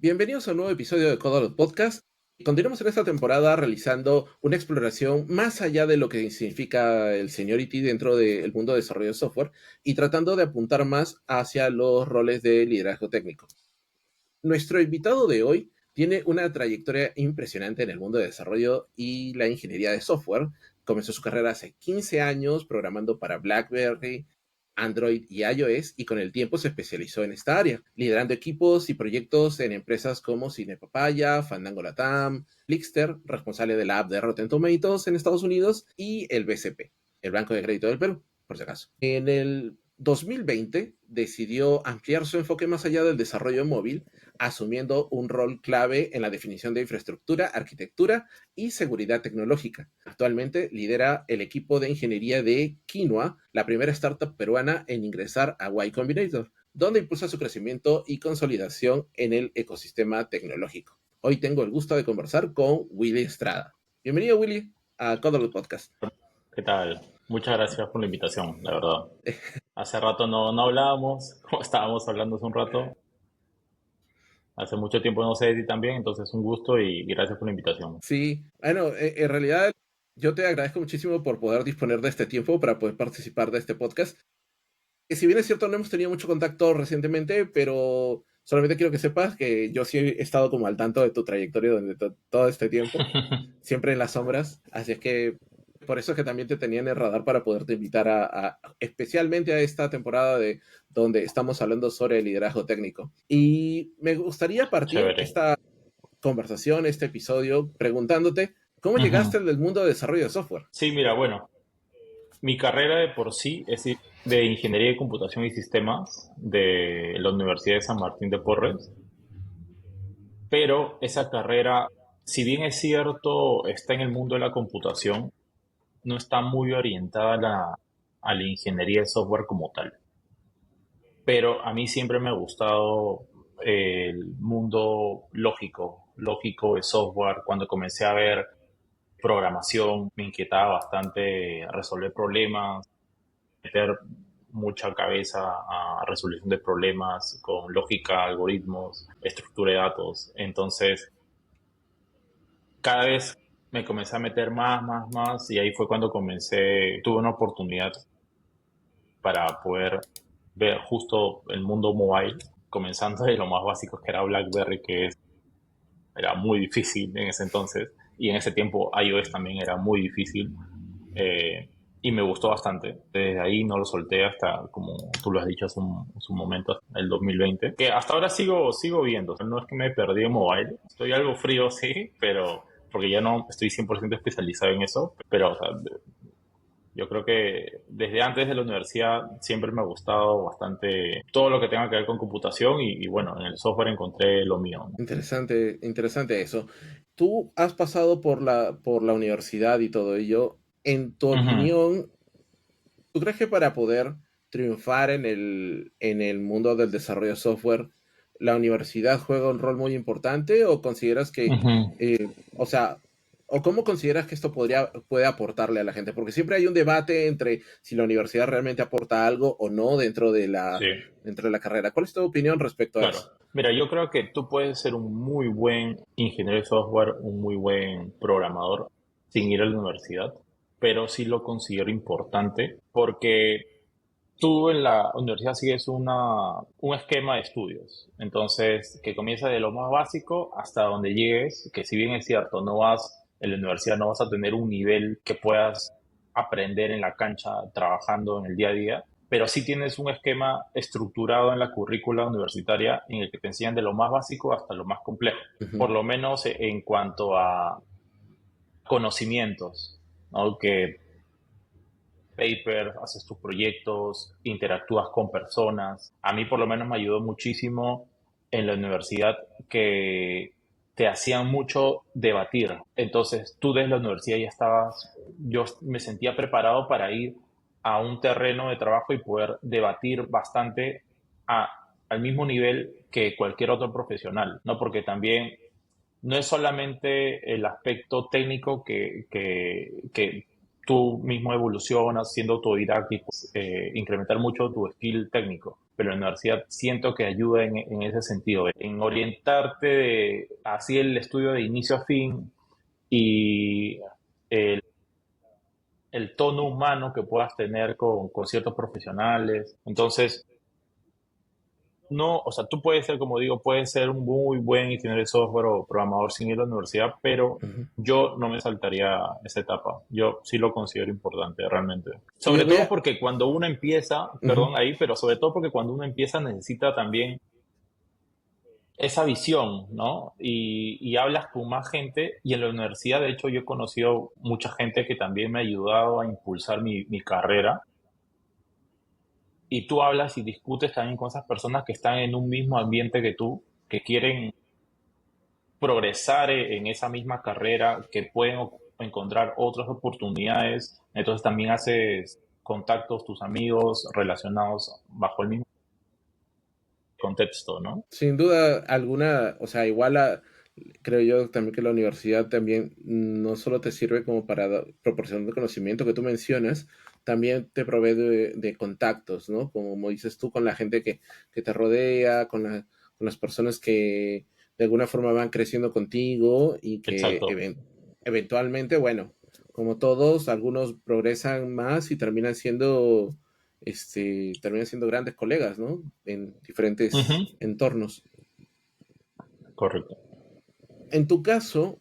Bienvenidos a un nuevo episodio de Codalot Podcast. Continuamos en esta temporada realizando una exploración más allá de lo que significa el seniority dentro del mundo de desarrollo de software y tratando de apuntar más hacia los roles de liderazgo técnico. Nuestro invitado de hoy tiene una trayectoria impresionante en el mundo de desarrollo y la ingeniería de software. Comenzó su carrera hace 15 años programando para BlackBerry, Android y iOS, y con el tiempo se especializó en esta área, liderando equipos y proyectos en empresas como Cinepapaya, Fandango Latam, Flixster, responsable de la app de Rotten Tomatoes en Estados Unidos, y el BCP, el Banco de Crédito del Perú, por si acaso. En el 2020 decidió ampliar su enfoque más allá del desarrollo móvil, asumiendo un rol clave en la definición de infraestructura, arquitectura y seguridad tecnológica. Actualmente lidera el equipo de ingeniería de Quinoa, la primera startup peruana en ingresar a Y Combinator, donde impulsa su crecimiento y consolidación en el ecosistema tecnológico. Hoy tengo el gusto de conversar con Willy Estrada. Bienvenido, Willy, a Codalot Podcast. ¿Qué tal? Muchas gracias por la invitación, la verdad. Hace rato no hablábamos, como estábamos hablando hace un rato. Hace mucho tiempo no sé de ti también, entonces un gusto y gracias por la invitación. Sí, bueno, en realidad yo te agradezco muchísimo por poder disponer de este tiempo para poder participar de este podcast. Que si bien es cierto, no hemos tenido mucho contacto recientemente, pero solamente quiero que sepas que yo sí he estado como al tanto de tu trayectoria durante todo este tiempo, siempre en las sombras, así es que por eso es que también te tenía en el radar para poderte invitar especialmente a esta temporada de donde estamos hablando sobre el liderazgo técnico. Y me gustaría partir Chévere. esta conversación, este episodio, preguntándote cómo Ujú. llegaste del mundo de desarrollo de software. Sí, mira, bueno, mi carrera de por sí es de Ingeniería de Computación y Sistemas de la Universidad de San Martín de Porres, pero esa carrera, si bien es cierto, está en el mundo de la computación, no está muy orientada a la ingeniería de software como tal. Pero a mí siempre me ha gustado el mundo lógico de software. Cuando comencé a ver programación, me inquietaba bastante resolver problemas, meter mucha cabeza a resolución de problemas con lógica, algoritmos, estructura de datos. Entonces, cada vez me comencé a meter más, y ahí fue cuando tuve una oportunidad para poder ver justo el mundo mobile, comenzando de lo más básico que era BlackBerry, era muy difícil en ese entonces, y en ese tiempo iOS también era muy difícil, eh, y me gustó bastante. Desde ahí no lo solté hasta, como tú lo has dicho hace un momento, hasta el 2020, que hasta ahora sigo viendo. O sea, no es que me perdí en mobile, estoy algo frío, sí, pero porque ya no estoy 100% especializado en eso, pero o sea, yo creo que desde antes de la universidad siempre me ha gustado bastante todo lo que tenga que ver con computación y bueno, en el software encontré lo mío, ¿no? Interesante, interesante eso. Tú has pasado por la universidad y todo ello. En tu Ujú. opinión, ¿tú crees que para poder triunfar en el mundo del desarrollo de software, la universidad juega un rol muy importante o consideras que, Ujú. o sea, o cómo consideras que esto puede aportarle a la gente? Porque siempre hay un debate entre si la universidad realmente aporta algo o no Sí, dentro de la carrera. ¿Cuál es tu opinión respecto a claro. eso? Mira, yo creo que tú puedes ser un muy buen ingeniero de software, un muy buen programador sin ir a la universidad, pero sí lo considero importante porque tú en la universidad sigues un esquema de estudios, entonces que comienza de lo más básico hasta donde llegues, que si bien es cierto, en la universidad no vas a tener un nivel que puedas aprender en la cancha trabajando en el día a día, pero sí tienes un esquema estructurado en la currícula universitaria en el que te enseñan de lo más básico hasta lo más complejo, por Ujú. lo menos en cuanto a conocimientos, ¿no? Que paper, haces tus proyectos, interactúas con personas. A mí por lo menos me ayudó muchísimo en la universidad que te hacían mucho debatir. Entonces tú desde la universidad yo me sentía preparado para ir a un terreno de trabajo y poder debatir bastante al mismo nivel que cualquier otro profesional, ¿no? Porque también no es solamente el aspecto técnico que tú mismo evolucionas siendo autodidacta y pues, incrementar mucho tu skill técnico, pero la universidad siento que ayuda en ese sentido, en orientarte así el estudio de inicio a fin y el, el tono humano que puedas tener con ciertos profesionales. Entonces, no, o sea, tú puedes ser, como digo, puedes ser un muy buen ingeniero de software o programador sin ir a la universidad, pero Ujú. yo no me saltaría esa etapa. Yo sí lo considero importante, realmente. Y Sobre voy todo a... porque cuando uno empieza, Ujú. perdón ahí, pero sobre todo porque cuando uno empieza necesita también esa visión, ¿no? Y hablas con más gente. Y en la universidad, de hecho, yo he conocido mucha gente que también me ha ayudado a impulsar mi carrera. Y tú hablas y discutes también con esas personas que están en un mismo ambiente que tú, que quieren progresar en esa misma carrera, que pueden encontrar otras oportunidades. Entonces también haces contactos, tus amigos relacionados bajo el mismo contexto, ¿no? Sin duda alguna, o sea, creo yo también que la universidad también no solo te sirve como para proporcionar el conocimiento que tú mencionas, también te provee de contactos, ¿no? Como dices tú, con la gente que te rodea, con las personas que de alguna forma van creciendo contigo y que Exacto. eventualmente, bueno, como todos, algunos progresan más y terminan siendo grandes colegas, ¿no? En diferentes Ujú. entornos. Correcto. En tu caso,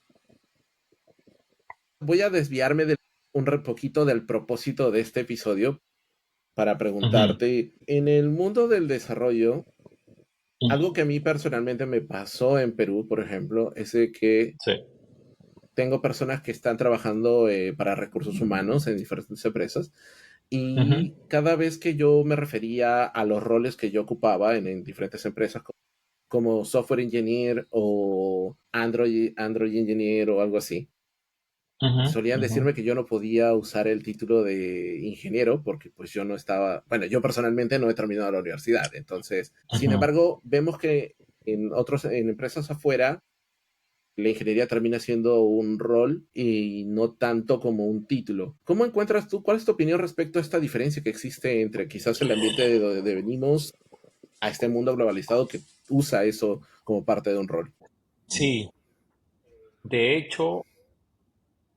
voy a desviarme poquito del propósito de este episodio para Ujú. preguntarte, en el mundo del desarrollo, algo Ujú. que a mí personalmente me pasó en Perú, por ejemplo, es de que Sí. tengo personas que están trabajando para recursos humanos en diferentes empresas y Ujú. cada vez que yo me refería a los roles que yo ocupaba en diferentes empresas, como software engineer o Android engineer o algo así, Ujú. solían Ujú. decirme que yo no podía usar el título de ingeniero porque pues yo no estaba, bueno, yo personalmente no he terminado la universidad, entonces, sin Ujú. embargo, vemos que en empresas afuera, la ingeniería termina siendo un rol y no tanto como un título. ¿Cómo encuentras tú, cuál es tu opinión respecto a esta diferencia que existe entre quizás el ambiente de donde venimos a este mundo globalizado que usa eso como parte de un rol? Sí, de hecho,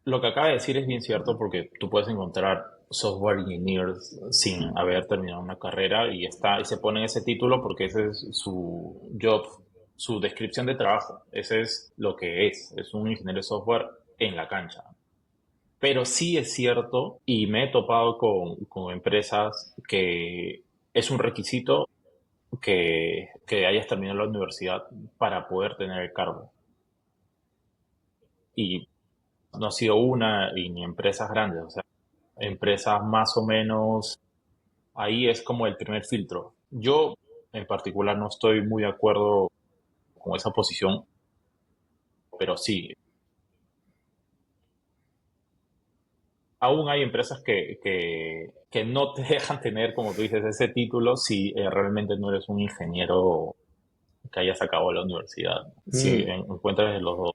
lo que acaba de decir es bien cierto porque tú puedes encontrar software engineers sin haber terminado una carrera y se pone ese título porque ese es su job, su descripción de trabajo. Ese es lo que es un ingeniero de software en la cancha. Pero sí es cierto y me he topado con empresas que es un requisito que hayas terminado la universidad para poder tener el cargo. Y no ha sido una y ni empresas grandes, o sea, empresas más o menos, ahí es como el primer filtro. Yo en particular no estoy muy de acuerdo con esa posición, pero sí, aún hay empresas que no te dejan tener, como tú dices, ese título si realmente no eres un ingeniero que hayas acabado la universidad. Si Mm, encuentras de los dos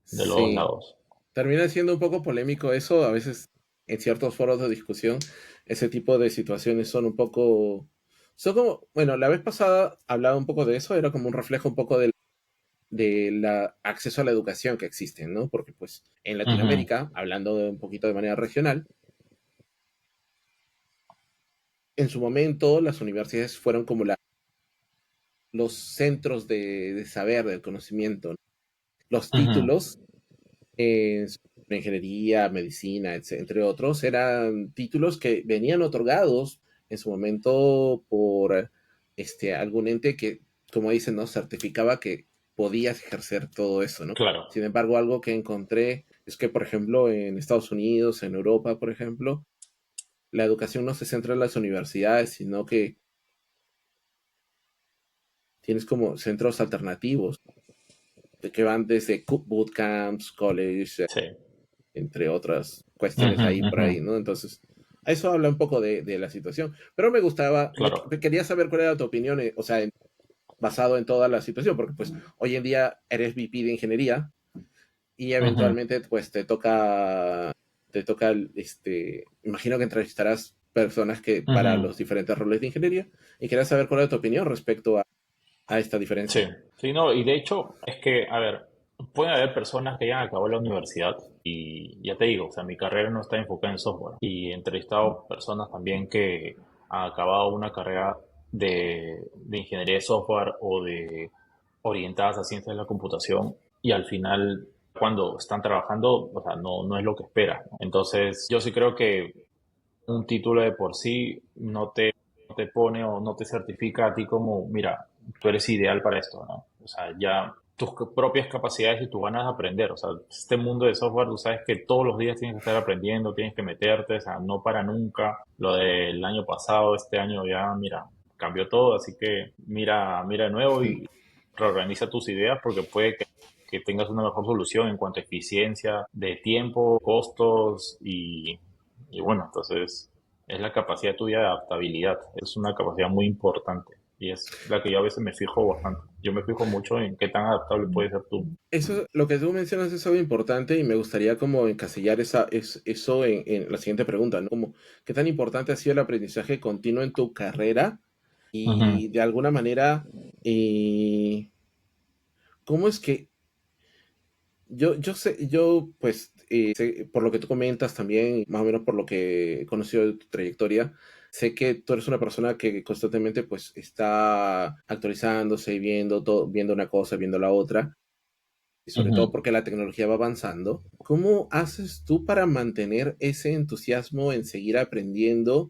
sí, lados. termina siendo un poco polémico eso, a veces en ciertos foros de discusión, ese tipo de situaciones son como, bueno, la vez pasada hablaba un poco de eso, era como un reflejo un poco del acceso a la educación que existe, ¿no? Porque pues en Ujú. Latinoamérica, hablando un poquito de manera regional, en su momento las universidades fueron como los centros de saber, del conocimiento, ¿no? Los Ujú. títulos en ingeniería, medicina, entre otros, eran títulos que venían otorgados en su momento por algún ente que, como dicen, ¿no? Certificaba que podías ejercer todo eso, ¿no? Claro. Sin embargo, algo que encontré es que, por ejemplo, en Estados Unidos, en Europa, por ejemplo, la educación no se centra en las universidades, sino que tienes como centros alternativos que van desde bootcamps, college, Sí. entre otras cuestiones Ujú. ahí por Ujú. ahí, ¿no? Entonces, eso habla un poco de la situación. Pero me gustaba, Claro. quería saber cuál era tu opinión, o sea, basado en toda la situación, porque pues hoy en día eres VP de ingeniería y Ujú. eventualmente pues te toca, imagino que entrevistarás personas que para Ujú. los diferentes roles de ingeniería. Y quería saber cuál es tu opinión respecto a esta Sí, diferencia. sí, no, y de hecho es que, a ver, pueden haber personas que hayan acabado la universidad y ya te digo, o sea, mi carrera no está enfocada en software y he entrevistado personas también que han acabado una carrera de ingeniería de software o de orientadas a ciencias de la computación y al final cuando están trabajando, o sea, no es lo que esperas, ¿no? Entonces, yo sí creo que un título de por sí no te pone o no te certifica a ti como, mira, tú eres ideal para esto, ¿no? O sea, ya tus propias capacidades y tus ganas de aprender. O sea, este mundo de software, tú sabes que todos los días tienes que estar aprendiendo, tienes que meterte, o sea, no para nunca. Lo del año pasado, este año ya, mira, cambió todo, así que mira de nuevo y reorganiza tus ideas porque puede que tengas una mejor solución en cuanto a eficiencia de tiempo, costos y bueno, entonces es la capacidad tuya de adaptabilidad. Es una capacidad muy importante y es la que yo a veces me fijo bastante. Yo me fijo mucho en qué tan adaptable puedes ser tú. Eso, lo que tú mencionas es algo importante y me gustaría como encasillar eso en la siguiente pregunta, ¿no? Como, ¿qué tan importante ha sido el aprendizaje continuo en tu carrera? Ujú, Y de alguna manera, eh, ¿cómo es que yo sé, por lo que tú comentas también, más o menos por lo que he conocido de tu trayectoria, sé que tú eres una persona que constantemente pues está actualizándose y viendo todo, viendo una cosa, viendo la otra, y sobre todo ujú. porque la tecnología va avanzando. ¿Cómo haces tú para mantener ese entusiasmo en seguir aprendiendo?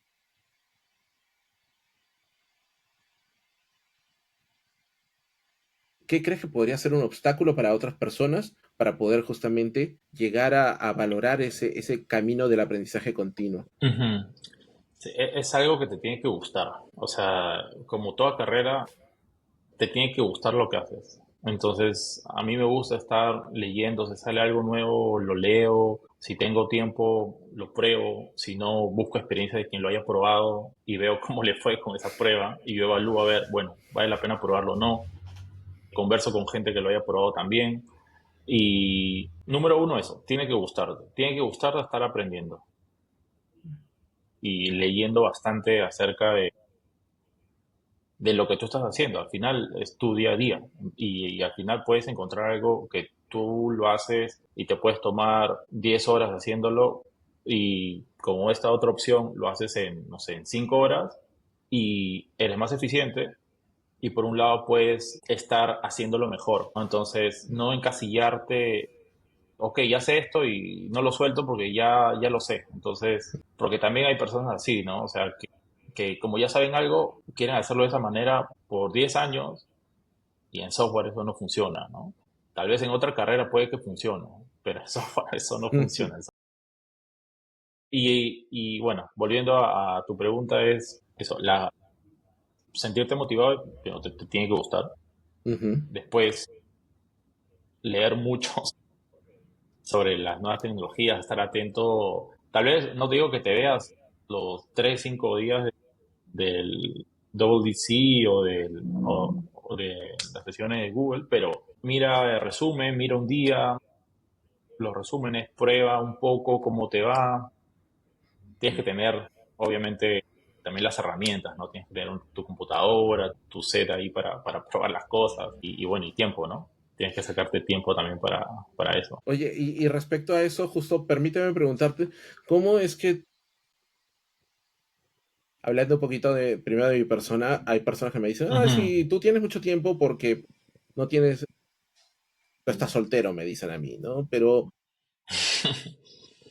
¿Qué crees que podría ser un obstáculo para otras personas para poder justamente llegar a valorar ese camino del aprendizaje continuo? Ujú. Sí, es algo que te tiene que gustar. O sea, como toda carrera, te tiene que gustar lo que haces. Entonces, a mí me gusta estar leyendo, si sale algo nuevo, lo leo, si tengo tiempo, lo pruebo, si no, busco experiencia de quien lo haya probado y veo cómo le fue con esa prueba y yo evalúo a ver, bueno, vale la pena probarlo o no. Converso con gente que lo haya probado también. Y número uno, eso, tiene que gustarte estar aprendiendo y leyendo bastante acerca de lo que tú estás haciendo. Al final es tu día a día y al final puedes encontrar algo que tú lo haces y te puedes tomar 10 horas haciéndolo y como esta otra opción lo haces en, no sé, en 5 horas y eres más eficiente y por un lado puedes estar haciéndolo mejor, ¿no? Entonces, no encasillarte, ok, ya sé esto y no lo suelto porque ya lo sé. Entonces, porque también hay personas así, ¿no? O sea, que como ya saben algo, quieren hacerlo de esa manera por 10 años y en software eso no funciona, ¿no? Tal vez en otra carrera puede que funcione, pero en software eso no funciona. Y bueno, volviendo a tu pregunta es eso, sentirte motivado, pero te tiene que gustar. Ujú. Después, leer mucho sobre las nuevas tecnologías, estar atento. Tal vez no te digo que te veas los 3 5 días del WDC o de las sesiones de Google, pero mira el resumen, mira un día los resúmenes, prueba un poco cómo te va. Tienes que tener, obviamente, también las herramientas, ¿no? Tienes que tener tu computadora, tu set ahí para probar las cosas y bueno, y tiempo, ¿no? Tienes que sacarte tiempo también para eso. Oye, y respecto a eso, justo permíteme preguntarte, ¿cómo es que, hablando un poquito de, primero de mi persona, hay personas que me dicen, ah, Ujú. sí, tú tienes mucho tiempo porque no tienes, tú estás soltero, me dicen a mí, ¿no? Pero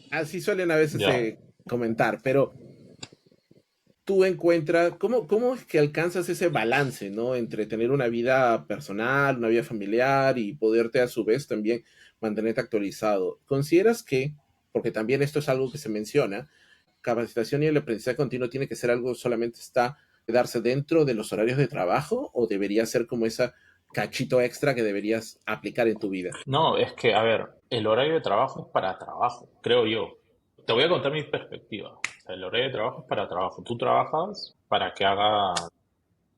así suelen a veces Ya. comentar, pero tú encuentras, ¿cómo es que alcanzas ese balance, ¿no? Entre tener una vida personal, una vida familiar y poderte a su vez también mantenerte actualizado. ¿Consideras que, porque también esto es algo que se menciona, capacitación y el aprendizaje continuo tiene que ser algo solamente está darse dentro de los horarios de trabajo o debería ser como esa cachito extra que deberías aplicar en tu vida? No, es que, a ver, el horario de trabajo es para trabajo, creo yo. Te voy a contar mi perspectiva. O sea, el horario de trabajo es para trabajo. Tú trabajas para que haga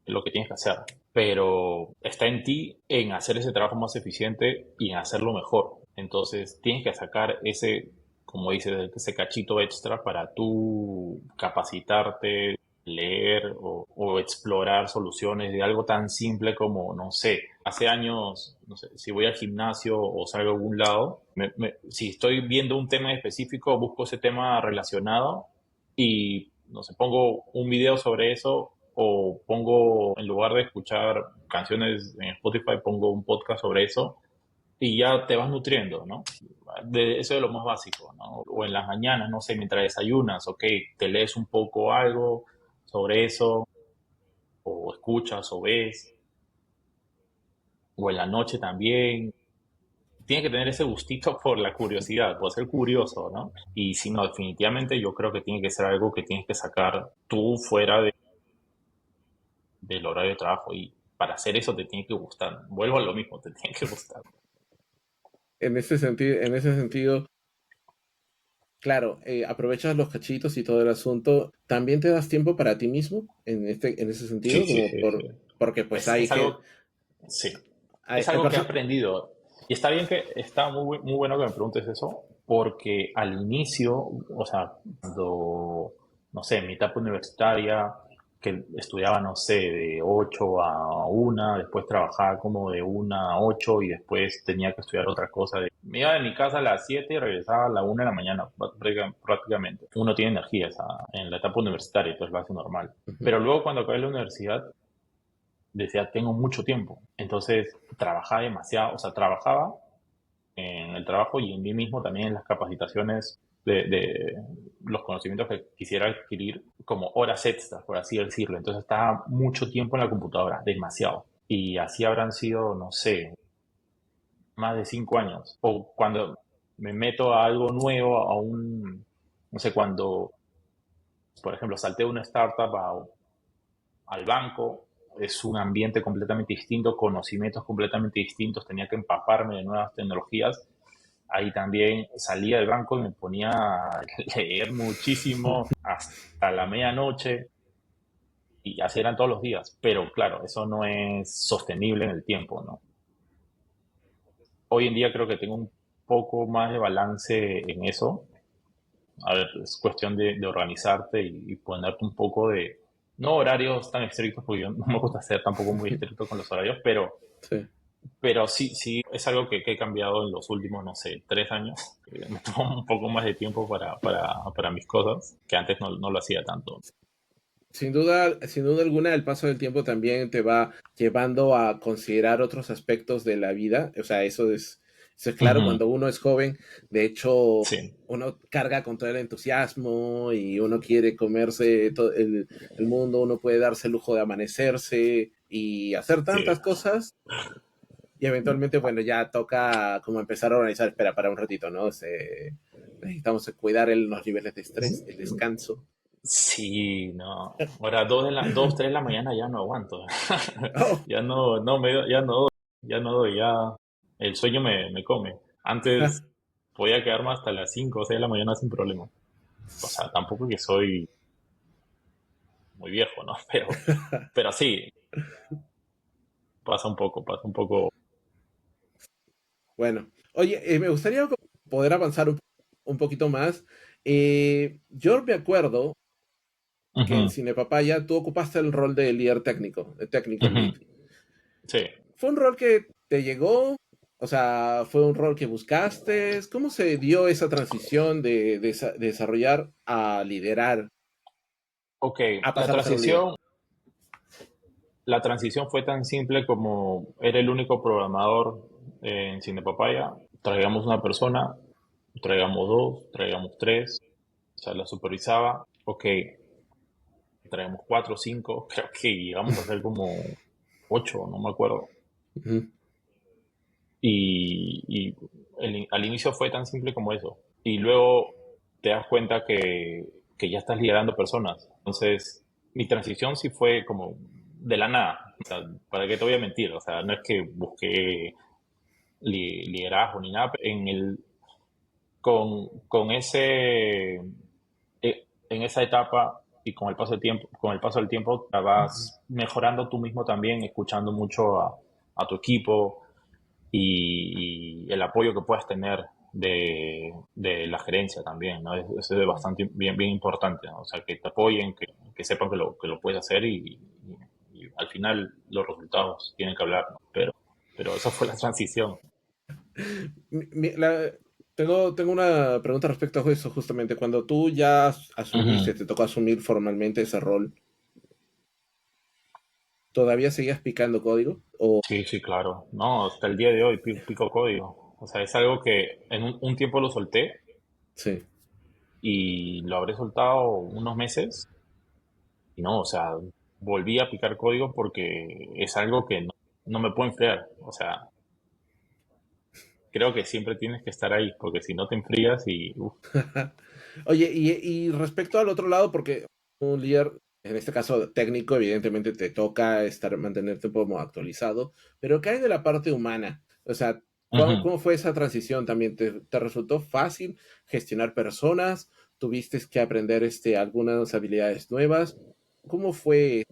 lo que tienes que hacer, pero está en ti en hacer ese trabajo más eficiente y en hacerlo mejor. Entonces, tienes que sacar ese como dices, ese cachito extra para tú capacitarte, leer o explorar soluciones de algo tan simple como, no sé, hace años, no sé, si voy al gimnasio o salgo a algún lado, si estoy viendo un tema específico, busco ese tema relacionado y, no sé, pongo un video sobre eso o pongo, en lugar de escuchar canciones en Spotify, pongo un podcast sobre eso y ya te vas nutriendo, ¿no? Eso es lo más básico, ¿no? O en las mañanas, no sé, mientras desayunas, ok, te lees un poco algo sobre eso, o escuchas o ves, o en la noche también. Tienes que tener ese gustito por la curiosidad, por ser curioso, ¿no? Y si no, definitivamente yo creo que tiene que ser algo que tienes que sacar tú fuera del horario de trabajo y para hacer eso te tiene que gustar. Vuelvo a lo mismo, te tiene que gustar. En ese sentido, claro, aprovechas los cachitos y todo el asunto. ¿También te das tiempo para ti mismo en ese Sí, sentido? sí, sí, sí. Porque pues hay Es que, algo, sí, hay, es hay algo que he perso- aprendido. Y está bien que está muy bueno que me preguntes eso, porque al inicio, o sea, cuando, no sé, en mi etapa universitaria, que estudiaba, no sé, de 8 a 1, después trabajaba como de 1 a 8 y después tenía que estudiar otra cosa. Me iba de mi casa a las 7 y regresaba a la 1 de la mañana, prácticamente. Uno tiene energía en la etapa universitaria, entonces lo hace normal. Ujú. Pero luego cuando acabé la universidad, decía, tengo mucho tiempo. Entonces, trabajaba demasiado, o sea, trabajaba en el trabajo y en mí mismo también en las capacitaciones de los conocimientos que quisiera adquirir como horas extras, por así decirlo. Entonces, estaba mucho tiempo en la computadora, demasiado. Y así habrán sido, no sé, más de 5 años. O cuando me meto a algo nuevo, no sé, cuando, por ejemplo, salté de una startup al banco, es un ambiente completamente distinto, conocimientos completamente distintos, tenía que empaparme de nuevas tecnologías. Ahí también salía del banco y me ponía a leer muchísimo hasta la medianoche y así eran todos los días. Pero claro, eso no es sostenible en el tiempo, ¿no? Hoy en día creo que tengo un poco más de balance en eso. A ver, es cuestión de organizarte y ponerte un poco de, no horarios tan estrictos, porque yo no me gusta ser tampoco muy estricto con los horarios, Sí. pero sí, sí, es algo que he cambiado en los últimos, no sé, 3 años. Me tomo un poco más de tiempo para mis cosas, que antes no lo hacía tanto. Sin duda alguna, el paso del tiempo también te va llevando a considerar otros aspectos de la vida. O sea, eso es claro Ujú. cuando uno es joven. De hecho, Sí, uno carga con todo el entusiasmo y uno quiere comerse todo el mundo, uno puede darse el lujo de amanecerse y hacer sí, tantas cosas. Y eventualmente, bueno, ya toca como empezar a organizar, espera, para un ratito, ¿no? Necesitamos cuidar los niveles de estrés, el descanso. sí, no. Ahora, 3 de la mañana ya no aguanto. Oh, Ya ya no doy, ya el sueño me come. Antes podía quedarme hasta las 5 o 6 de la mañana sin problema. O sea, tampoco que soy muy viejo, ¿no? Pero sí, pasa un poco. bueno, oye, me gustaría poder avanzar un poquito más. Yo me acuerdo que en Ujú, Cinepapaya tú ocupaste el rol de líder técnico, de technical ujú. lead. Sí. ¿Fue un rol que te llegó? O sea, ¿fue un rol que buscaste? ¿Cómo se dio esa transición de desarrollar a liderar, Ok, a pasar a ser un líder? la transición fue tan simple como era el único programador en Cinepapaya. Traigamos una persona, traigamos dos, traigamos tres, o sea, la supervisaba. Ok, traigamos cuatro, cinco, creo que llegamos a ser como 8, no me acuerdo. Ujú, Y al inicio fue tan simple como eso. Y luego te das cuenta que ya estás liderando personas. Entonces, mi transición sí fue como de la nada. O sea, ¿para qué te voy a mentir? O sea, no es que busqué liderazgo ni nada. Con en esa etapa y con el paso del tiempo, te vas mejorando tú mismo también, escuchando mucho a tu equipo y el apoyo que puedas tener. de la gerencia también, ¿no? Eso es bastante bien importante, ¿no? O sea, que te apoyen, que sepan que lo puedes hacer y al final los resultados tienen que hablar, ¿no? Pero esa fue la transición. Mi- mi- la- tengo una pregunta respecto a eso, justamente. Cuando tú ya asumiste, Ujú. te tocó asumir formalmente ese rol, ¿todavía seguías picando código? O Sí, sí, claro. No, hasta el día de hoy pico código. O sea, es algo que en un tiempo lo solté sí. y lo habré soltado unos meses y no, o sea, volví a picar código porque es algo que no me puedo enfriar. O sea, creo que siempre tienes que estar ahí porque si no te enfrías y uf. Oye, y respecto al otro lado, porque un líder, en este caso técnico, evidentemente te toca mantenerte como actualizado, pero ¿qué hay de la parte humana? O sea, Ujú. ¿cómo fue esa transición también? ¿Te resultó fácil gestionar personas? ¿Tuviste que aprender algunas habilidades nuevas? ¿Cómo fue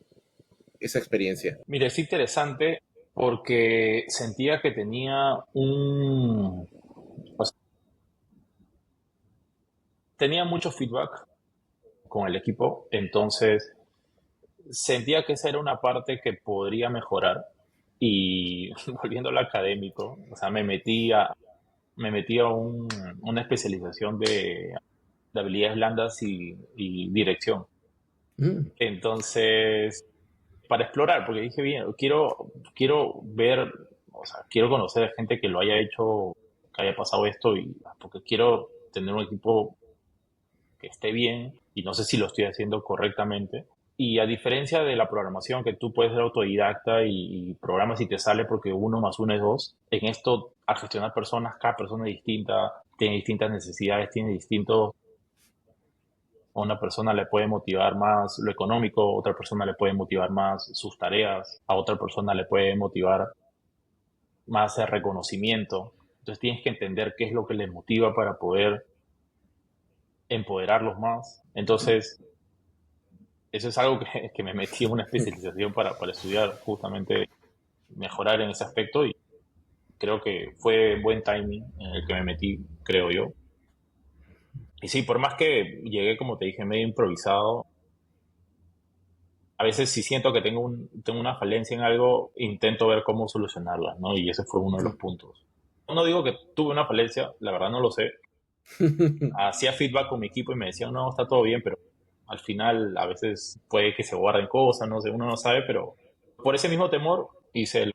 esa experiencia? Mire, es interesante porque sentía que tenía o sea, tenía mucho feedback con el equipo, entonces sentía que esa era una parte que podría mejorar y volviendo al académico, o sea, me metí a una especialización de habilidades blandas y dirección. Mm, Entonces, para explorar, porque dije, bien, quiero ver, o sea, quiero conocer a gente que lo haya hecho, que haya pasado esto, y porque quiero tener un equipo que esté bien y no sé si lo estoy haciendo correctamente. Y a diferencia de la programación, que tú puedes ser autodidacta y programas y te sale porque uno más uno es dos, en esto, al gestionar personas, cada persona es distinta, tiene distintas necesidades, tiene distintos. A una persona le puede motivar más lo económico, a otra persona le puede motivar más sus tareas, a otra persona le puede motivar más el reconocimiento. Entonces tienes que entender qué es lo que les motiva para poder empoderarlos más. Entonces, eso es algo que me metí en una especialización para estudiar justamente mejorar en ese aspecto y creo que fue buen timing en el que me metí, creo yo. Y sí, por más que llegué, como te dije, medio improvisado, a veces si siento que tengo una falencia en algo, intento ver cómo solucionarla, ¿no? Y ese fue uno de los puntos. No digo que tuve una falencia, la verdad no lo sé. Hacía feedback con mi equipo y me decían, no, está todo bien, pero al final a veces puede que se guarden cosas, no sé, uno no sabe, pero por ese mismo temor hice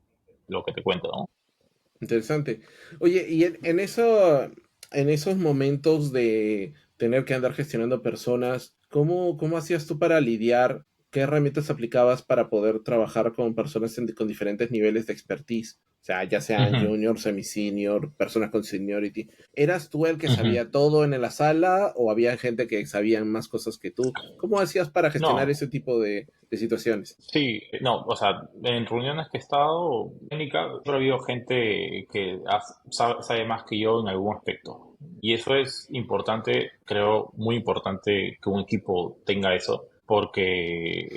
lo que te cuento, ¿no? Interesante. Oye, y en esos momentos de tener que andar gestionando personas, ¿cómo hacías tú para lidiar? ¿Qué herramientas aplicabas para poder trabajar con personas con diferentes niveles de expertise? O sea, ya sean Ujú, junior, semi-senior, personas con seniority. ¿Eras tú el que ujú. sabía todo en la sala o había gente que sabía más cosas que tú? ¿Cómo hacías para gestionar No, ese tipo de situaciones? sí, no, o sea, en reuniones que he estado, técnica, siempre ha habido gente que sabe más que yo en algún aspecto. Y eso es importante, creo, muy importante que un equipo tenga eso, porque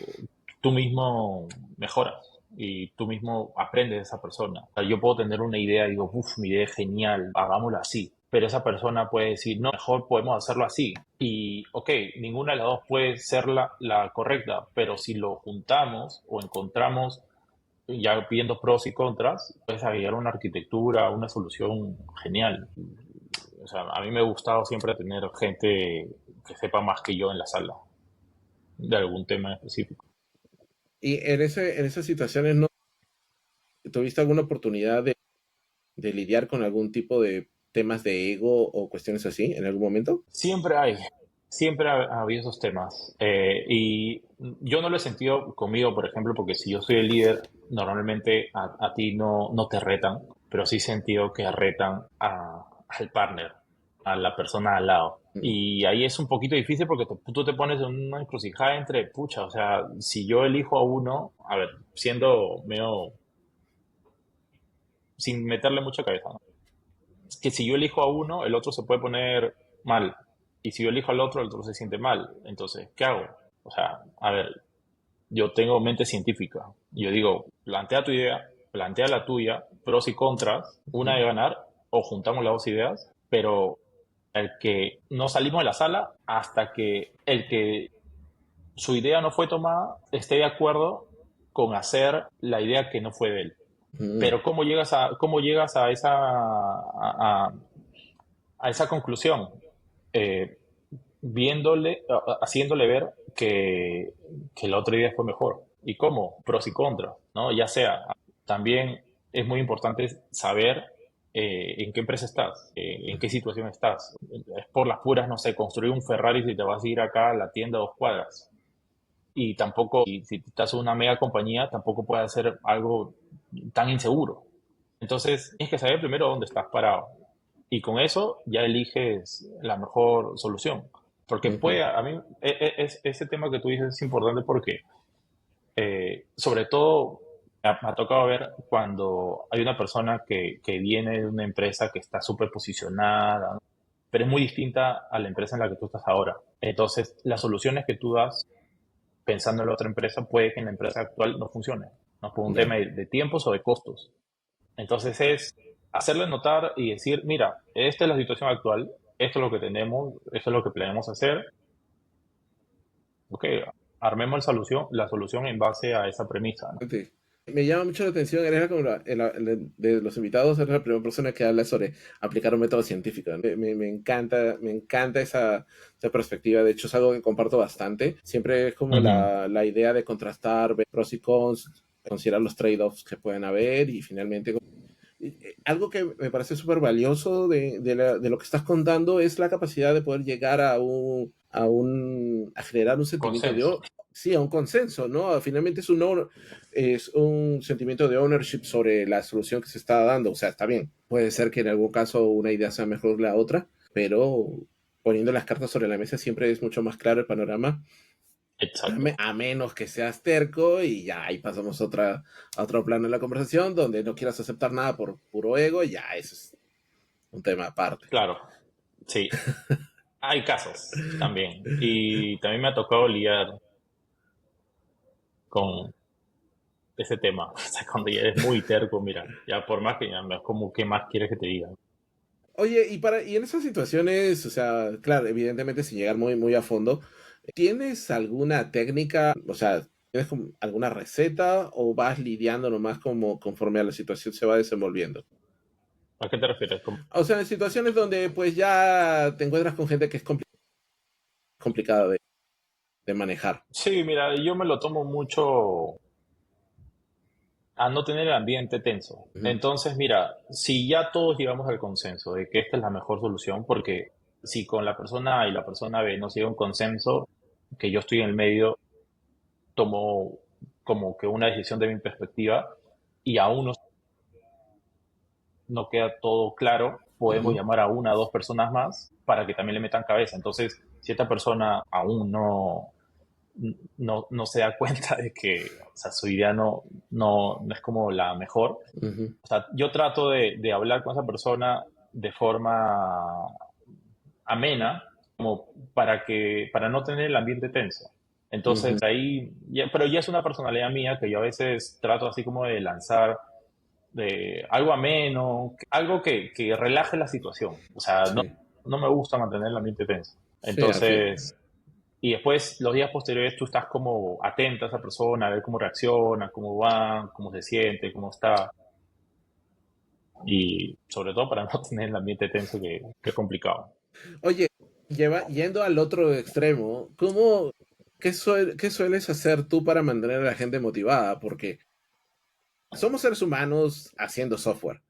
tú mismo mejoras y tú mismo aprendes de esa persona. O sea, yo puedo tener una idea y digo, uff, mi idea es genial, hagámoslo así. Pero esa persona puede decir, no, mejor podemos hacerlo así. Y, ok, ninguna de las dos puede ser la correcta, pero si lo juntamos o encontramos, ya viendo pros y contras, puedes agregar una arquitectura, una solución genial. O sea, a mí me ha gustado siempre tener gente que sepa más que yo en la sala de algún tema específico. Y en esas situaciones, ¿no tuviste alguna oportunidad de lidiar con algún tipo de temas de ego o cuestiones así en algún momento? Siempre ha habido esos temas. Y yo no lo he sentido conmigo, por ejemplo, porque si yo soy el líder, normalmente a ti no te retan, pero sí he sentido que retan al partner, a la persona al lado. Mm, Y ahí es un poquito difícil porque tú te pones en una encrucijada entre, pucha, o sea, si yo elijo a uno, a ver, siendo medio, sin meterle mucha cabeza, ¿no? Que si yo elijo a uno, el otro se puede poner mal. Y si yo elijo al otro, el otro se siente mal. Entonces, ¿qué hago? O sea, a ver, yo tengo mente científica. Yo digo, plantea tu idea, plantea la tuya, pros y contras, una ujú. de ganar, o juntamos las dos ideas pero el que no salimos de la sala hasta que el que su idea no fue tomada esté de acuerdo con hacer la idea que no fue de él. Mm, Pero cómo llegas a esa conclusión? Eh, haciéndole ver que la otra idea fue mejor. ¿Y cómo? Pros y contras, ¿no? Ya sea, también es muy importante saber en qué empresa estás, en qué situación estás. Es por las puras, no sé, construir un Ferrari si te vas a ir acá a la tienda a 2 cuadras. Y tampoco, si estás en una mega compañía, tampoco puede hacer algo tan inseguro. Entonces, tienes que saber primero dónde estás parado. Y con eso ya eliges la mejor solución. Porque ujú. a mí, ese tema que tú dices es importante porque, sobre todo, me ha tocado ver cuando hay una persona que viene de una empresa que está súper posicionada, ¿no? Pero es muy distinta a la empresa en la que tú estás ahora. Entonces, las soluciones que tú das pensando en la otra empresa puede que en la empresa actual no funcione, no por un Ya. tema de tiempos o de costos. Entonces es hacerle notar y decir, mira, esta es la situación actual, esto es lo que tenemos, esto es lo que planeamos hacer, ok, armemos la solución en base a esa premisa, ¿no? Sí. Me llama mucho la atención, eres como de los invitados, eres la primera persona que habla sobre aplicar un método científico. Me encanta esa perspectiva. De hecho, es algo que comparto bastante. Siempre es como Ujú. la idea de contrastar, ver pros y cons, considerar los trade-offs que pueden haber y finalmente algo que me parece súper valioso de lo que estás contando es la capacidad de poder llegar a generar un sentimiento Consenso. sí, a un consenso, ¿no? Finalmente es un sentimiento de ownership sobre la solución que se está dando. O sea, está bien. Puede ser que en algún caso una idea sea mejor que la otra, pero poniendo las cartas sobre la mesa siempre es mucho más claro el panorama Exacto. a menos que seas terco y ya ahí pasamos a otro plano en la conversación donde no quieras aceptar nada por puro ego y ya eso es un tema aparte. Claro, sí. Hay casos también. Y también me ha tocado lidiar con ese tema. O sea, cuando ya eres muy terco, mira, ya por más que ya, como, ¿qué más quieres que te diga? Oye, y en esas situaciones, o sea, claro, evidentemente sin llegar muy a fondo, ¿tienes alguna técnica, o sea, tienes alguna receta o vas lidiando nomás como conforme a la situación se va desenvolviendo? ¿A qué te refieres? O sea, en situaciones donde pues ya te encuentras con gente que es complicada de manejar. Sí, mira, yo me lo tomo mucho a no tener el ambiente tenso. Ujú, Entonces, mira, si ya todos llegamos al consenso de que esta es la mejor solución, porque si con la persona A y la persona B no se llega a un consenso, que yo estoy en el medio, tomo como que una decisión de mi perspectiva y aún no queda todo claro, podemos ujú, llamar a una o dos personas más para que también le metan cabeza. Entonces, si esta persona aún no se da cuenta de que, o sea, su idea no es como la mejor. ujú, O sea, yo trato de hablar con esa persona de forma amena, como para no tener el ambiente tenso. ujú. Entonces ahí, pero ya es una personalidad mía que yo a veces trato así como de lanzar de algo ameno, algo que relaje la situación. O sea, Sí, no me gusta mantener el ambiente tenso. sí, al fin. Entonces, y después, los días posteriores, tú estás como atenta a esa persona, a ver cómo reacciona, cómo va, cómo se siente, cómo está. Y sobre todo para no tener el ambiente tenso que es complicado. Oye, yendo al otro extremo, qué sueles hacer tú para mantener a la gente motivada? Porque somos seres humanos haciendo software.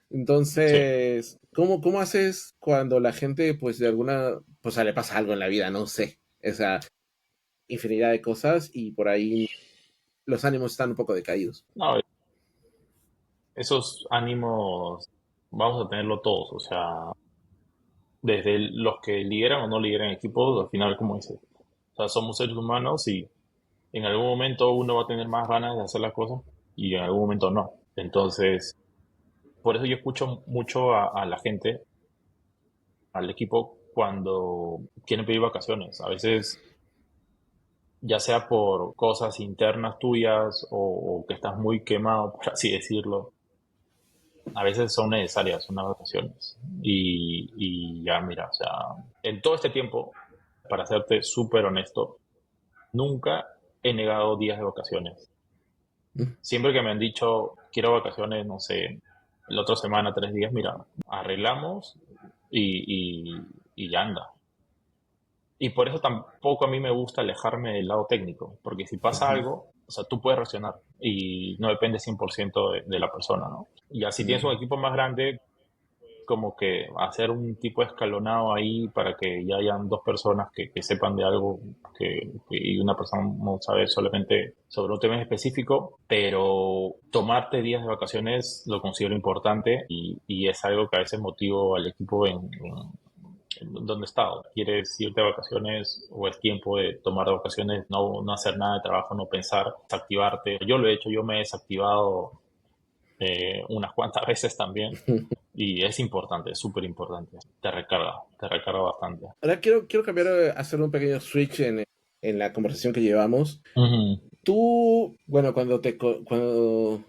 Sí. Entonces, cómo haces cuando la gente, pues de alguna, pues le pasa algo en la vida, no sé, esa infinidad de cosas y por ahí los ánimos están un poco decaídos? No, esos ánimos vamos a tenerlo todos. O sea, desde los que lideran o no lideran equipos, al final, como dice, o sea, somos seres humanos y en algún momento uno va a tener más ganas de hacer las cosas y en algún momento no. Entonces, por eso yo escucho mucho a la gente, al equipo, cuando quieren pedir vacaciones. A veces, ya sea por cosas internas tuyas o que estás muy quemado, por así decirlo, a veces son necesarias unas vacaciones. Y ya, mira, o sea, en todo este tiempo, para serte súper honesto, nunca he negado días de vacaciones. Mm. Siempre que me han dicho, quiero vacaciones, no sé, la otra semana, 3 días, mira, arreglamos y anda. Y por eso tampoco a mí me gusta alejarme del lado técnico, porque si pasa Ujú. algo, o sea, tú puedes reaccionar y no depende 100% de la persona, ¿no? Y así tienes un Mm. equipo más grande, como que hacer un tipo de escalonado ahí para que ya hayan dos personas que sepan de algo y una persona no sabe solamente sobre un tema específico, pero tomarte días de vacaciones lo considero importante y es algo que a veces motivo al equipo en donde está. ¿Quieres irte de vacaciones o es tiempo de tomar vacaciones, no hacer nada de trabajo, no pensar, desactivarte? Yo lo he hecho, yo me he desactivado unas cuantas veces también. Y es importante, es súper importante. Te recarga bastante. Ahora quiero cambiar, hacer un pequeño switch en la conversación que llevamos. Ujú, Tú, bueno, cuando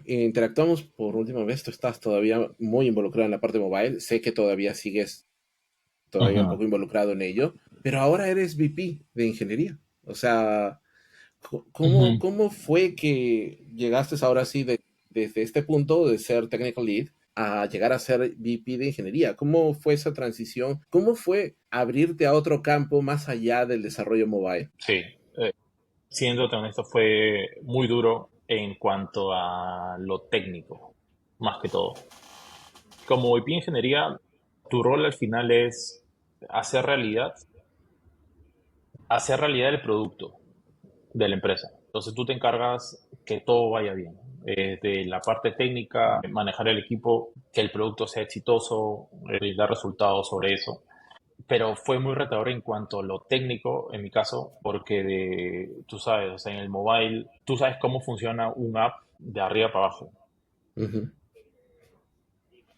interactuamos por última vez, tú estás todavía muy involucrado en la parte mobile. Sé que todavía sigues todavía un ujú. poco involucrado en ello, pero ahora eres VP de ingeniería. O sea, Ujú. ¿cómo fue que llegaste ahora sí desde este punto de ser technical lead a llegar a ser VP de ingeniería? ¿Cómo fue esa transición? ¿Cómo fue abrirte a otro campo más allá del desarrollo mobile? Sí, siendo honesto, fue muy duro en cuanto a lo técnico, más que todo. Como IP Ingeniería, tu rol al final es hacer realidad, hacer realidad el producto de la empresa. Entonces tú te encargas que todo vaya bien. De la parte técnica, manejar el equipo, que el producto sea exitoso, dar resultados sobre eso. Pero fue muy retador en cuanto a lo técnico, en mi caso, porque tú sabes, o sea, en el mobile, tú sabes cómo funciona un app de arriba para abajo. Ujú.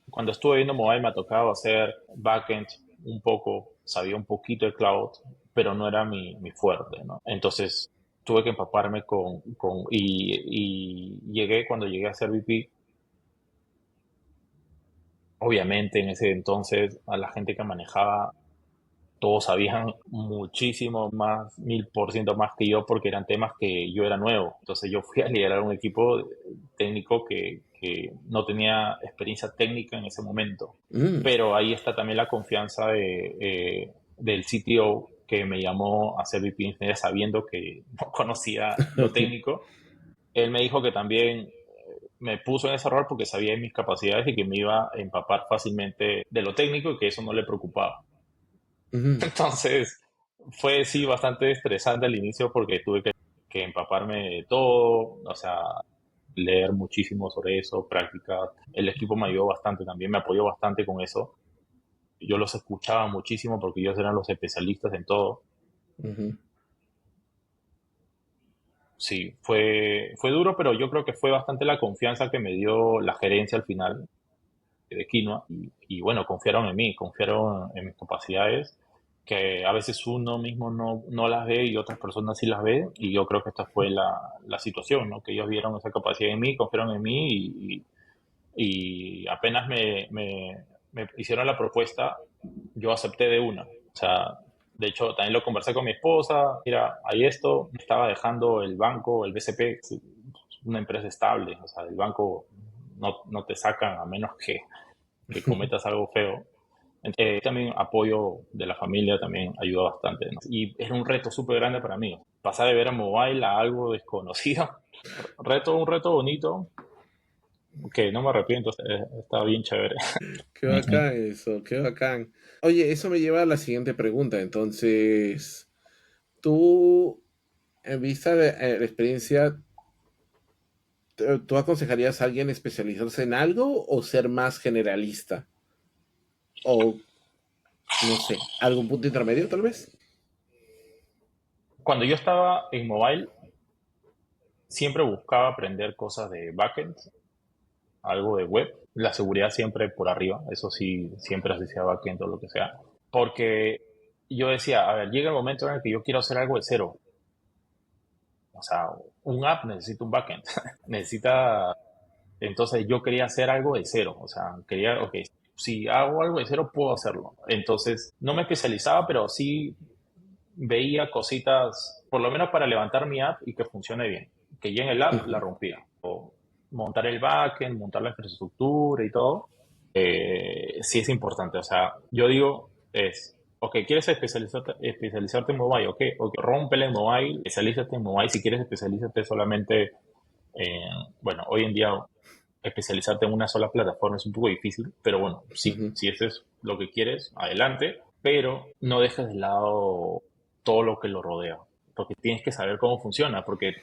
Cuando estuve viendo mobile me ha tocado hacer backend un poco, sabía un poquito de cloud, pero no era mi fuerte, ¿no? Entonces tuve que empaparme y llegué, cuando llegué a ser VP, obviamente en ese entonces a la gente que manejaba todos sabían muchísimo más, 1000% más que yo, porque eran temas que yo era nuevo. Entonces yo fui a liderar un equipo técnico que no tenía experiencia técnica en ese momento. Mm. Pero ahí está también la confianza del CTO que me llamó a ser VP de Ingeniería sabiendo que no conocía lo técnico. Él me dijo que también me puso en ese rol porque sabía de mis capacidades y que me iba a empapar fácilmente de lo técnico y que eso no le preocupaba. Ujú. Entonces, fue sí bastante estresante al inicio porque tuve que empaparme de todo, o sea, leer muchísimo sobre eso, prácticas. El equipo me ayudó bastante también, me apoyó bastante con eso. Yo los escuchaba muchísimo porque ellos eran los especialistas en todo. Ujú. Sí, fue duro, pero yo creo que fue bastante la confianza que me dio la gerencia al final de Quinoa y bueno, confiaron en mí, confiaron en mis capacidades, que a veces uno mismo no las ve y otras personas sí las ve, y yo creo que esta fue la situación, ¿no? Que ellos vieron esa capacidad en mí, confiaron en mí y apenas me hicieron la propuesta, yo acepté de una. O sea, de hecho, también lo conversé con mi esposa, mira, hay esto, me estaba dejando el banco, el BCP, es una empresa estable, o sea, el banco no te sacan a menos que cometas algo feo. También apoyo de la familia también ayuda bastante, ¿no? Y era un reto súper grande para mí. Pasar de ver a mobile a algo desconocido. Un reto bonito, que no me arrepiento, está bien chévere. Qué Ujú. bacán eso, qué bacán. Oye, eso me lleva a la siguiente pregunta. Entonces, tú, en vista de la experiencia, ¿tú aconsejarías a alguien especializarse en algo o ser más generalista? O, no sé, algún punto intermedio tal vez. Cuando yo estaba en mobile, siempre buscaba aprender cosas de backend, algo de web, la seguridad siempre por arriba, eso sí, siempre asociaba backend o lo que sea, porque yo decía, a ver, llega el momento en el que yo quiero hacer algo de cero. O sea, un app necesita un backend, necesita Entonces yo quería hacer algo de cero, o sea, quería, ok, si hago algo de cero puedo hacerlo. Entonces no me especializaba, pero sí veía cositas, por lo menos para levantar mi app y que funcione bien. Que ya en el app la Ujú, rompía. O montar el backend, montar la infraestructura y todo, sí es importante. O sea, yo digo, ok, ¿quieres especializarte en mobile? Ok, rómpele en mobile, especialízate en mobile. Si quieres especialízate solamente en, bueno, hoy en día especializarte en una sola plataforma es un poco difícil, pero bueno, sí, ujú. si eso es lo que quieres, adelante, pero no dejes de lado todo lo que lo rodea, porque tienes que saber cómo funciona, porque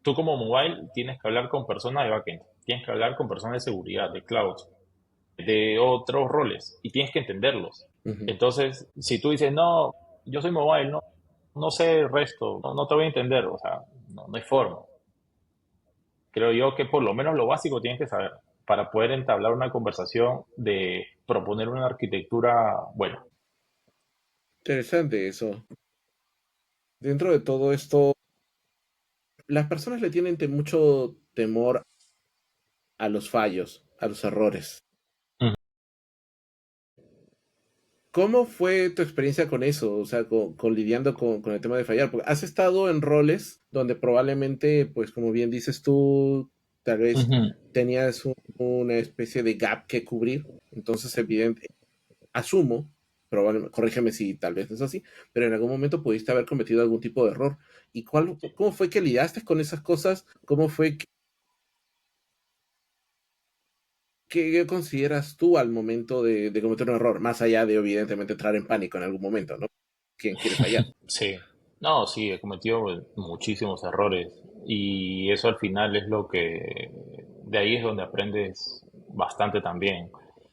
tú como mobile tienes que hablar con personas de backend, tienes que hablar con personas de seguridad, de cloud, de otros roles, y tienes que entenderlos. Ujú. Entonces, si tú dices, no, yo soy mobile, no, no sé el resto, no, no te voy a entender, o sea, no, no hay forma. Creo yo que por lo menos lo básico tienes que saber para poder entablar una conversación de proponer una arquitectura buena. Interesante eso. Dentro de todo esto, las personas le tienen mucho temor a los fallos, a los errores. Ujú. ¿Cómo fue tu experiencia con eso? O sea, con lidiando con el tema de fallar. Porque has estado en roles donde probablemente, pues como bien dices tú, tal vez Ujú. tenías una especie de gap que cubrir. Entonces, evidente, asumo, probablemente, corrígeme si tal vez no es así, pero en algún momento pudiste haber cometido algún tipo de error. ¿Y cómo fue que lidiaste con esas cosas? ¿Cómo fue qué consideras tú al momento de cometer un error? Más allá de, evidentemente, entrar en pánico en algún momento, ¿no? ¿Quién quiere fallar? Sí, no, sí, he cometido muchísimos errores y eso al final es lo que, de ahí es donde aprendes bastante también.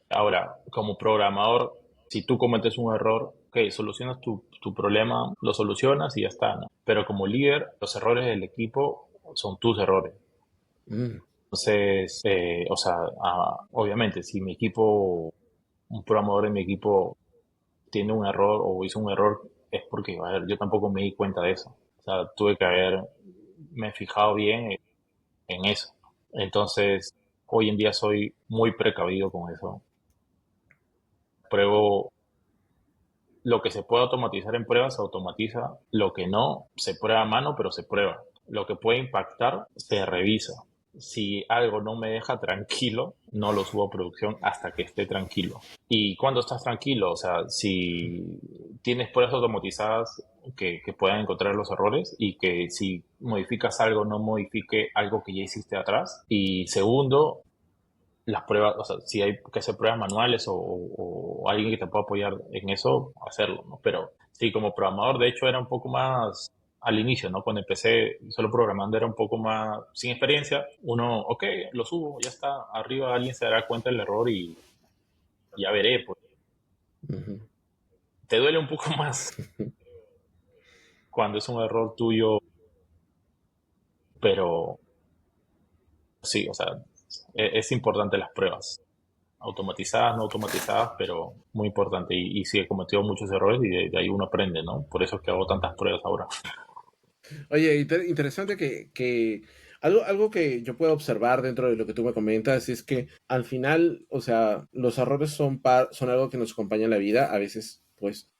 Ahora, como programador, si tú cometes un error, ok, solucionas tu problema, lo solucionas y ya está, ¿no? Pero como líder, los errores del equipo son tus errores. Mm, Entonces, o sea, obviamente, si mi equipo, un programador de mi equipo tiene un error o hizo un error, es porque, a ver, yo tampoco me di cuenta de eso. O sea, tuve que haberme fijado bien en eso. Entonces, hoy en día soy muy precavido con eso. Pruebo lo que se puede automatizar en pruebas, se automatiza. Lo que no, se prueba a mano, pero se prueba. Lo que puede impactar, se revisa. Si algo no me deja tranquilo, no lo subo a producción hasta que esté tranquilo. ¿Y cuando estás tranquilo? O sea, si tienes pruebas automatizadas que puedan encontrar los errores y que si modificas algo, no modifique algo que ya hiciste atrás. Y segundo, las pruebas, o sea, si hay que hacer pruebas manuales o alguien que te pueda apoyar en eso, hacerlo, ¿no? Pero sí, como programador, de hecho, era un poco más al inicio, ¿no? Cuando empecé solo programando era un poco más sin experiencia. Uno, ok, lo subo, ya está, arriba alguien se dará cuenta del error y ya veré, pues ujú. te duele un poco más cuando es un error tuyo, pero sí, o sea, es importante las pruebas. Automatizadas, no automatizadas, pero muy importante. Y sí, he cometido muchos errores y de ahí uno aprende, ¿no? Por eso es que hago tantas pruebas ahora. Oye, interesante que algo que yo puedo observar dentro de lo que tú me comentas es que al final, o sea, los errores son algo que nos acompaña en la vida. A veces, pues,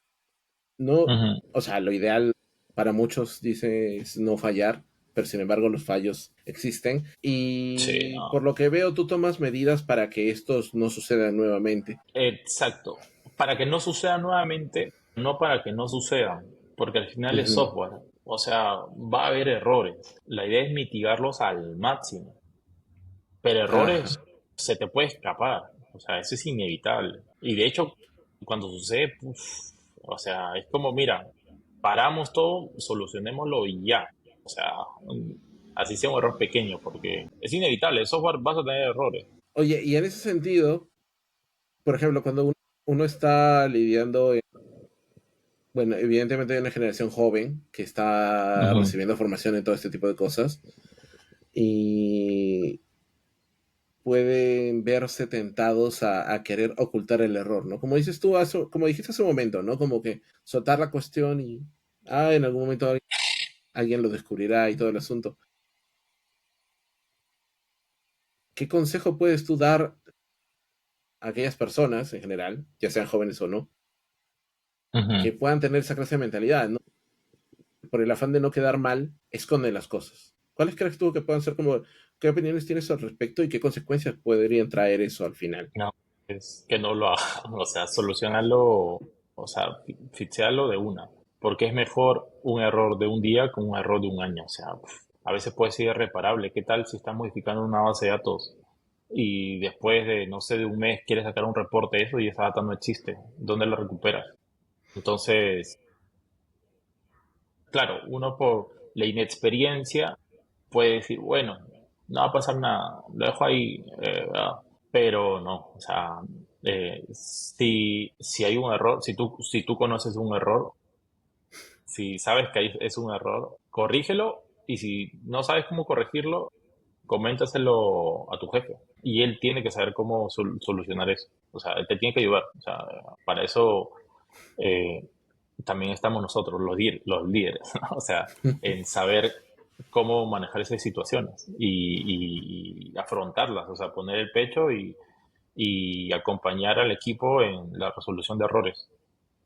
no, Ujú. o sea, lo ideal para muchos dice es no fallar, pero sin embargo los fallos existen. Sí, Y por no. lo que veo, tú tomas medidas para que estos no sucedan nuevamente. Exacto. Para que no suceda nuevamente, no para que no sucedan, porque al final es Ujú. software. O sea, va a haber errores. La idea es mitigarlos al máximo. Pero errores Ajá. se te puede escapar. O sea, eso es inevitable. Y de hecho, cuando sucede, puf, o sea, es como, mira, paramos todo, solucionémoslo y ya. O sea, así sea un error pequeño, porque es inevitable. El software vas a tener errores. Oye, y en ese sentido, por ejemplo, cuando uno está lidiando, bueno, evidentemente hay una generación joven que está Ujú. recibiendo formación en todo este tipo de cosas y pueden verse tentados a querer ocultar el error, ¿no? Como dices tú, como dijiste hace un momento, ¿no? Como que soltar la cuestión y, en algún momento alguien lo descubrirá y todo el asunto. ¿qué consejo puedes tú dar a aquellas personas en general, ya sean jóvenes o no, Ujú. que puedan tener esa clase de mentalidad, ¿no? Por el afán de no quedar mal, esconden las cosas? ¿Cuáles crees tú que puedan ser como, qué opiniones tienes al respecto y qué consecuencias podrían traer eso al final? No, es que no lo hagan, o sea, solucionarlo, o sea, fixearlo de una, porque es mejor un error de un día que un error de un año, o sea, a veces puede ser irreparable. ¿Qué tal si estás modificando una base de datos y después de, no sé, de un mes quieres sacar un reporte de eso y esa data no existe? ¿Dónde la recuperas? Entonces, claro, uno por la inexperiencia puede decir, bueno, no va a pasar nada, lo dejo ahí, pero no, o sea, si hay un error, si tú conoces un error, si sabes que es un error, corrígelo, y si no sabes cómo corregirlo, coméntaselo a tu jefe y él tiene que saber cómo solucionar eso. O sea, él te tiene que ayudar. O sea, para eso eh, también estamos nosotros, los líderes, ¿no? O sea, en saber cómo manejar esas situaciones y afrontarlas, o sea, poner el pecho y acompañar al equipo en la resolución de errores.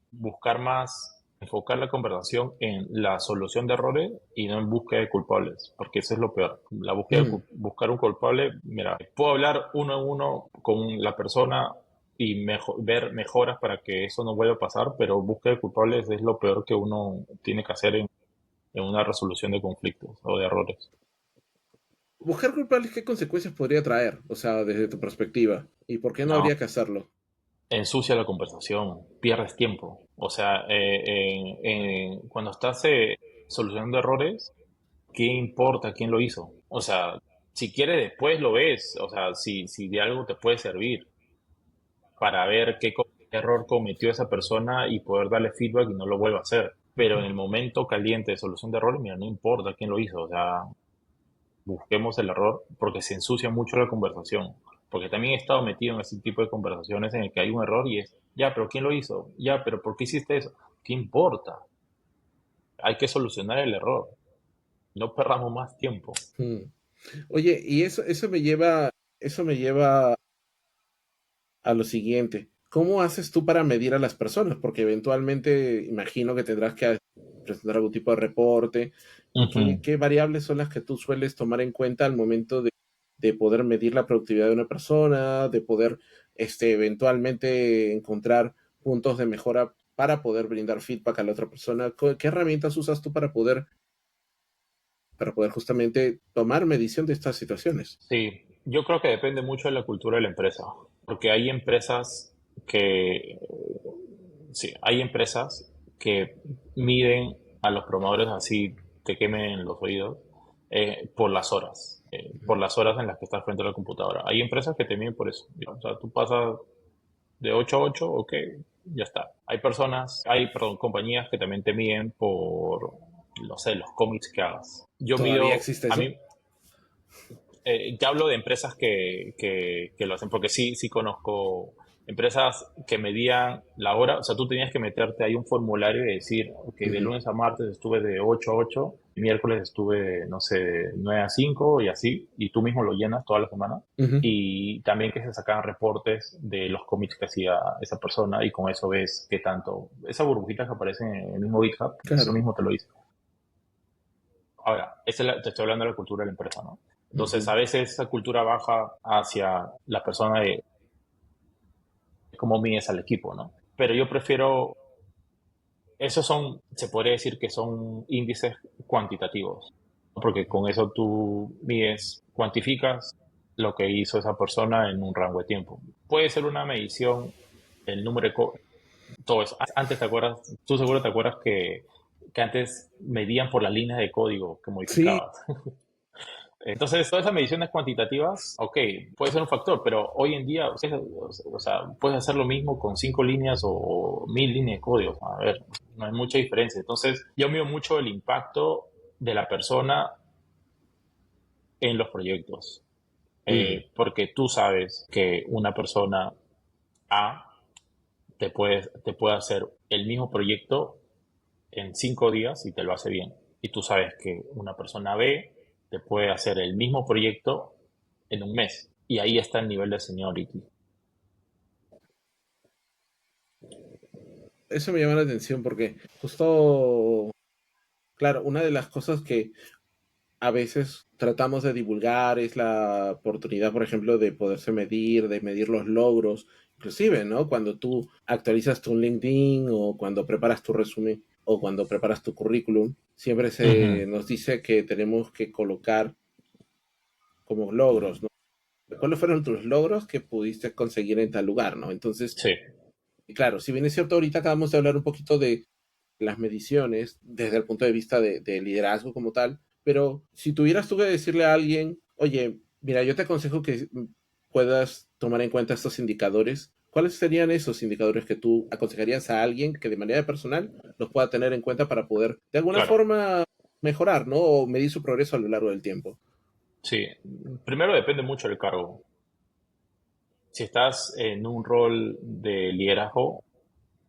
Buscar más, enfocar la conversación en la solución de errores y no en búsqueda de culpables, porque eso es lo peor. La búsqueda de Mm. buscar un culpable, mira, puedo hablar uno en uno con la persona y ver mejoras para que eso no vuelva a pasar, pero búsqueda de culpables es lo peor que uno tiene que hacer en una resolución de conflictos o de errores. Buscar culpables, ¿qué consecuencias podría traer? O sea, desde tu perspectiva. ¿Y por qué no No, habría que hacerlo? ensucia la conversación, pierdes tiempo. O sea, cuando estás solucionando errores, ¿qué importa quién lo hizo? O sea, si quieres después lo ves, o sea, si de algo te puede servir para ver qué error cometió esa persona y poder darle feedback y no lo vuelva a hacer. Pero en el momento caliente de solución de errores, mira, no importa quién lo hizo, o sea, busquemos el error porque se ensucia mucho la conversación. Porque también he estado metido en ese tipo de conversaciones en el que hay un error y es, ya, pero ¿quién lo hizo? Ya, pero ¿por qué hiciste eso? ¿Qué importa? Hay que solucionar el error. No perdamos más tiempo. Mm. Oye, y eso me lleva a lo siguiente. ¿Cómo haces tú para medir a las personas? Porque eventualmente imagino que tendrás que presentar algún tipo de reporte. ¿Qué, Ujú. qué variables son las que tú sueles tomar en cuenta al momento de poder medir la productividad de una persona, de poder eventualmente encontrar puntos de mejora para poder brindar feedback a la otra persona? ¿Qué herramientas usas tú para poder justamente tomar medición de estas situaciones? Sí, yo creo que depende mucho de la cultura de la empresa, porque hay empresas que, sí, hay empresas que miden a los promotores así te quemen los oídos por las horas en las que estás frente a la computadora. Hay empresas que te miden por eso. O sea, tú pasas de 8 a 8, ok, ya está. Perdón, compañías que también te miden por, no sé, los commits que hagas. Yo ¿Todavía mido, existe a eso? mí, ya hablo de empresas que lo hacen, porque sí conozco empresas que medían la hora, o sea, tú tenías que meterte ahí un formulario y decir, ok, de Ujú, lunes a martes estuve de 8 a 8, miércoles estuve, no sé, de 9 a 5 y así, y tú mismo lo llenas toda la semana. ujú. Y también que se sacaban reportes de los commits que hacía esa persona y con eso ves qué tanto, esas burbujitas que aparecen en el mismo GitHub, eso Claro. mismo te lo dice. Ahora, te estoy hablando de la cultura de la empresa, ¿no? Entonces, Ujú. a veces esa cultura baja hacia la persona de cómo mides al equipo, ¿no? Pero yo prefiero, esos son, se podría decir que son índices cuantitativos, ¿no? Porque con eso tú mides, cuantificas lo que hizo esa persona en un rango de tiempo. Puede ser una medición, el número de, todo eso. Antes te acuerdas, tú seguro te acuerdas que antes medían por las líneas de código que Sí, modificabas. Entonces, todas esas mediciones cuantitativas, ok, puede ser un factor, pero hoy en día, o sea, puedes hacer lo mismo con 5 líneas o 1000 líneas de código. A ver, no hay mucha diferencia. Entonces, yo mido mucho el impacto de la persona en los proyectos, ujú, porque tú sabes que una persona A te puede hacer el mismo proyecto en 5 días y te lo hace bien. Y tú sabes que una persona B te puede hacer el mismo proyecto en un mes y ahí está el nivel de seniority. Eso me llama la atención porque justo, claro, una de las cosas que a veces tratamos de divulgar es la oportunidad, por ejemplo, de poderse medir, de medir los logros, inclusive, ¿no? Cuando tú actualizas tu LinkedIn o cuando preparas tu resumen o cuando preparas tu currículum, siempre se Ujú. nos dice que tenemos que colocar como logros, ¿no? ¿Cuáles fueron tus logros que pudiste conseguir en tal lugar, ¿no? Entonces, Sí, claro, si bien es cierto, ahorita acabamos de hablar un poquito de las mediciones desde el punto de vista de liderazgo como tal, pero si tuvieras tú que decirle a alguien, oye, mira, yo te aconsejo que puedas tomar en cuenta estos indicadores, ¿cuáles serían esos indicadores que tú aconsejarías a alguien que de manera personal los pueda tener en cuenta para poder de alguna claro. forma mejorar, ¿no? O medir su progreso a lo largo del tiempo. Sí, primero depende mucho del cargo. Si estás en un rol de liderazgo,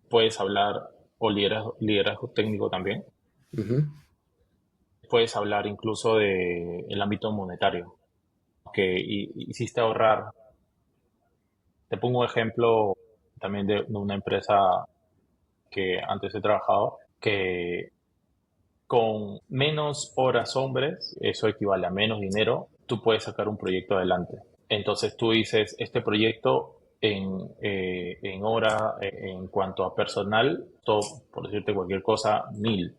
puedes hablar, o liderazgo técnico también, Ujú, puedes hablar incluso de el ámbito monetario, que hiciste ahorrar. Te pongo un ejemplo también de una empresa que antes he trabajado, que con menos horas hombres, eso equivale a menos dinero, tú puedes sacar un proyecto adelante. Entonces tú dices, este proyecto en hora, en cuanto a personal, todo, por decirte cualquier cosa, 1.000.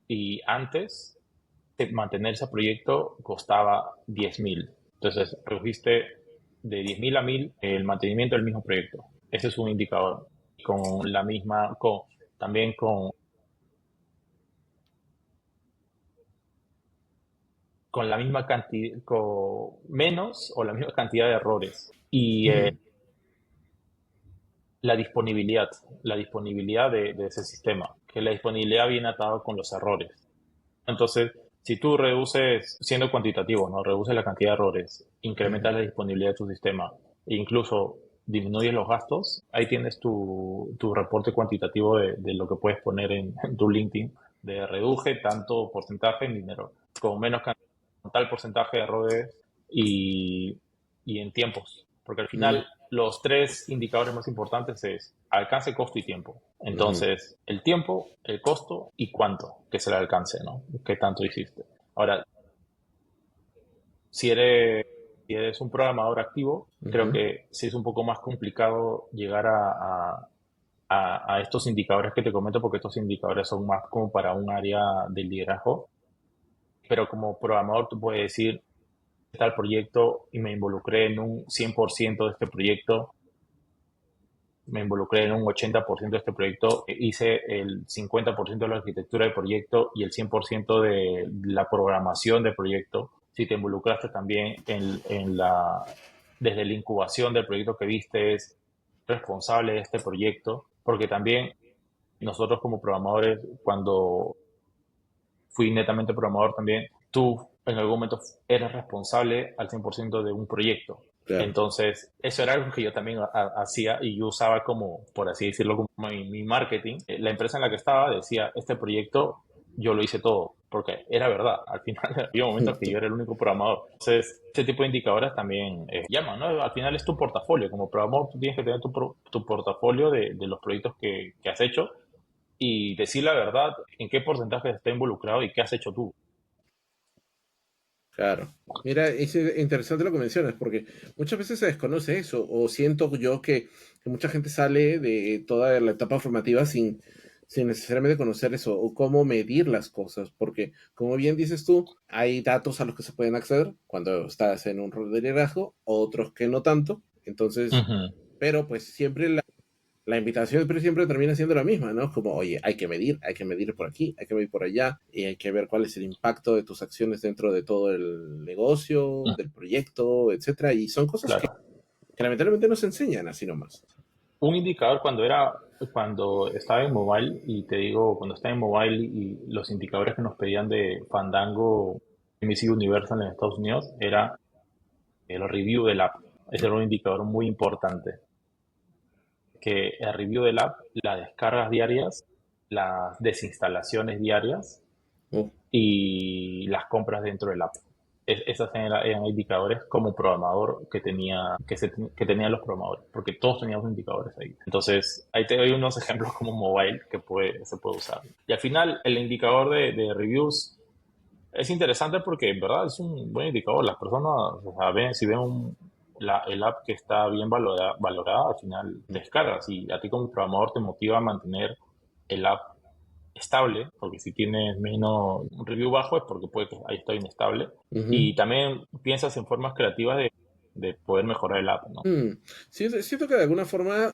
Y antes, mantener ese proyecto costaba 10.000. Entonces redujiste de 10.000 a 1.000 el mantenimiento del mismo proyecto. Ese es un indicador. Con la misma, también con la misma cantidad, con menos o la misma cantidad de errores. Y ujú, la disponibilidad, la disponibilidad de ese sistema, que la disponibilidad viene atado con los errores. Entonces, si tú reduces, siendo cuantitativo, ¿no? Reduces la cantidad de errores, ujú. incrementas la disponibilidad de tu sistema e incluso disminuyes los gastos, ahí tienes tu reporte cuantitativo de lo que puedes poner en tu LinkedIn, de reduje tanto porcentaje en dinero, con menos cantidad, con tal porcentaje de errores y, y en tiempos. Porque al Mm, final los tres indicadores más importantes es alcance, costo y tiempo. ujú. Entonces, el tiempo, el costo y cuánto, que es el alcance, ¿no? ¿Qué tanto hiciste? Ahora, si eres, si eres un programador activo, creo Ujú. que sí es un poco más complicado llegar a estos indicadores que te comento, porque estos indicadores son más como para un área de liderazgo. Pero como programador, tú puedes decir, tal proyecto y me involucré en un 100% de este proyecto, me involucré en un 80% de este proyecto, hice el 50% de la arquitectura del proyecto y el 100% de la programación del proyecto. Si te involucraste también desde la incubación del proyecto que viste, es responsable de este proyecto, porque también nosotros como programadores, cuando fui netamente programador también, tú en algún momento eres responsable al 100% de un proyecto. Claro. Entonces, eso era algo que yo también hacía y yo usaba como, por así decirlo, como mi marketing. La empresa en la que estaba decía, este proyecto yo lo hice todo, porque era verdad. Al final había momentos que yo era el único programador. Entonces, este tipo de indicadores también llaman, ¿no? Al final es tu portafolio. Como programador, tú tienes que tener tu portafolio de los proyectos que has hecho y decir la verdad en qué porcentaje está involucrado y qué has hecho tú. Claro. Mira, es interesante lo que mencionas, porque muchas veces se desconoce eso, o siento yo que mucha gente sale de toda la etapa formativa sin necesariamente conocer eso, o cómo medir las cosas, porque como bien dices tú, hay datos a los que se pueden acceder cuando estás en un rol de liderazgo, otros que no tanto, entonces, Ujú. pero pues siempre la invitación pero siempre termina siendo la misma, ¿no? Como, oye, hay que medir por aquí, hay que medir por allá, y hay que ver cuál es el impacto de tus acciones dentro de todo el negocio, Mm, del proyecto, etcétera. Y son cosas claro. que lamentablemente no se enseñan así nomás. Un indicador cuando estaba en mobile, y te digo, cuando estaba en mobile y los indicadores que nos pedían de Fandango, NBC Universal en Estados Unidos, era el review del app. Ese era un indicador muy importante. Que el review del app, las descargas diarias, las desinstalaciones diarias Oh, y las compras dentro del app. Esas eran indicadores como programador que tenían los programadores, porque todos teníamos indicadores ahí. Entonces, ahí te doy unos ejemplos como mobile que se puede usar. Y al final, el indicador de reviews es interesante porque en verdad es un buen indicador. Las personas, o sea, si ven el app que está bien valorada, al final descargas y a ti como programador te motiva a mantener el app estable, porque si tienes menos un review bajo es porque puede que ahí está inestable. Ujú. Y también piensas en formas creativas de poder mejorar el app, ¿no? Siento que de alguna forma,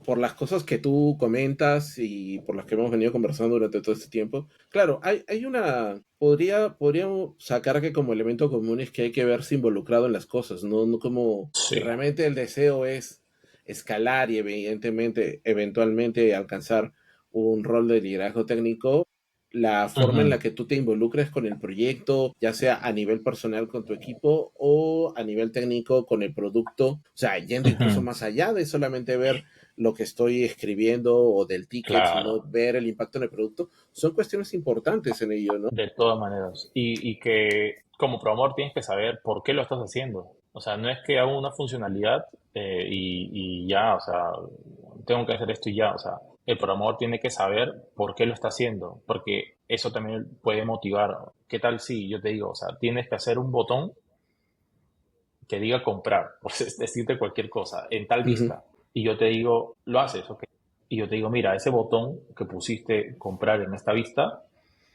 por las cosas que tú comentas y por las que hemos venido conversando durante todo este tiempo, claro, hay una, podríamos sacar que como elemento común es que hay que verse involucrado en las cosas, ¿no? No como si Sí. realmente el deseo es escalar y evidentemente, eventualmente alcanzar un rol de liderazgo técnico, la forma en la Ujú, que tú te involucres con el proyecto, ya sea a nivel personal con tu equipo o a nivel técnico con el producto, o sea, yendo incluso ujú. más allá de solamente ver lo que estoy escribiendo o del ticket, sino Claro, ver el impacto en el producto, son cuestiones importantes en ello, ¿no? de todas maneras. Y que como programador tienes que saber por qué lo estás haciendo. O sea, no es que hago una funcionalidad y ya, o sea, tengo que hacer esto y ya. O sea, el programador tiene que saber por qué lo está haciendo, porque eso también puede motivar. ¿Qué tal si yo te digo, o sea, tienes que hacer un botón que diga comprar, por decirte cualquier cosa, en tal Uh -huh. vista, y yo te digo, lo haces, ok. Y yo te digo, mira, ese botón que pusiste comprar en esta vista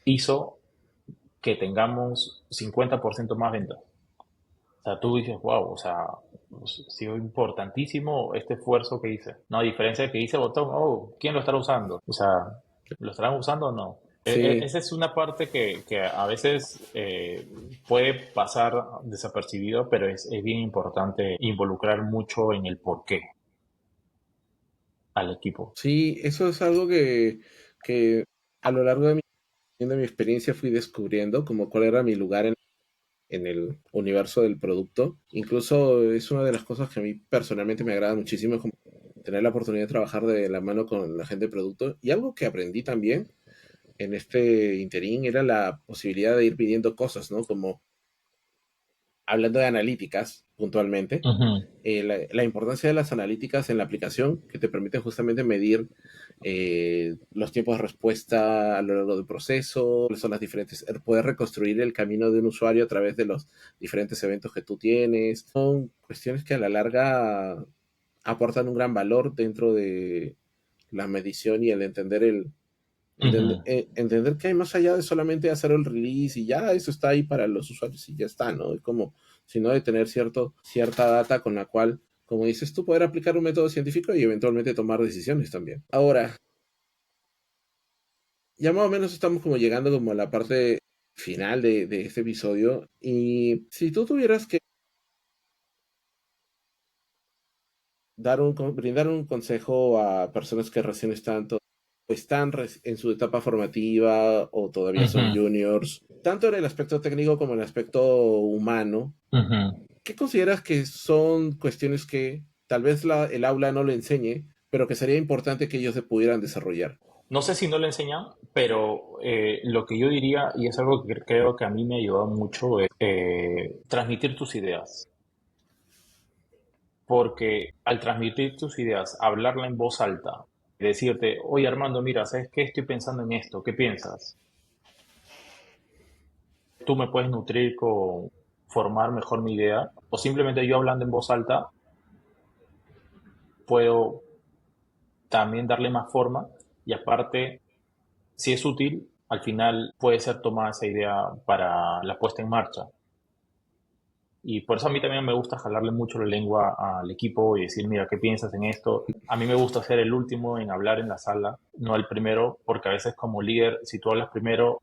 hizo que tengamos 50% más ventas. O sea, tú dices, wow, o sea, pues, ha sido importantísimo este esfuerzo que hice. No, a diferencia de que hice botón, oh, ¿quién lo estará usando? O sea, ¿lo estarán usando o no? Sí, Esa es una parte que a veces puede pasar desapercibido, pero es bien importante involucrar mucho en el porqué al equipo. sí, eso es algo que a lo largo de mi experiencia fui descubriendo como cuál era mi lugar en el universo del producto. Incluso es una de las cosas que a mí personalmente me agrada muchísimo, como tener la oportunidad de trabajar de la mano con la gente de producto. Y algo que aprendí también en este interín era la posibilidad de ir pidiendo cosas, ¿no? Como hablando de analíticas puntualmente, Ujú, la importancia de las analíticas en la aplicación que te permiten justamente medir los tiempos de respuesta a lo largo del proceso, cuáles son las diferentes, poder reconstruir el camino de un usuario a través de los diferentes eventos que tú tienes. Son cuestiones que a la larga aportan un gran valor dentro de la medición y el ujú. entender que hay más allá de solamente hacer el release y ya eso está ahí para los usuarios y ya está, ¿no? Es como, sino de tener cierta data con la cual, como dices tú, poder aplicar un método científico y eventualmente tomar decisiones también. Ahora, ya más o menos estamos como llegando como a la parte final de este episodio y si tú tuvieras que brindar un consejo a personas que recién están en su etapa formativa o todavía son Ujú, juniors, tanto en el aspecto técnico como en el aspecto humano, ujú. ¿qué consideras que son cuestiones que tal vez el aula no le enseñe, pero que sería importante que ellos se pudieran desarrollar? No sé si no le enseñan, pero lo que yo diría, y es algo que creo que a mí me ha ayudado mucho, es transmitir tus ideas. Porque al transmitir tus ideas, hablarla en voz alta, decirte, oye Armando, mira, ¿sabes qué? Estoy pensando en esto, ¿qué piensas? Tú me puedes nutrir con formar mejor mi idea, o simplemente yo hablando en voz alta, puedo también darle más forma y aparte, si es útil, al final puede ser tomada esa idea para la puesta en marcha. Y por eso a mí también me gusta jalarle mucho la lengua al equipo y decir, mira, ¿qué piensas en esto? A mí me gusta ser el último en hablar en la sala, no el primero, porque a veces como líder, si tú hablas primero,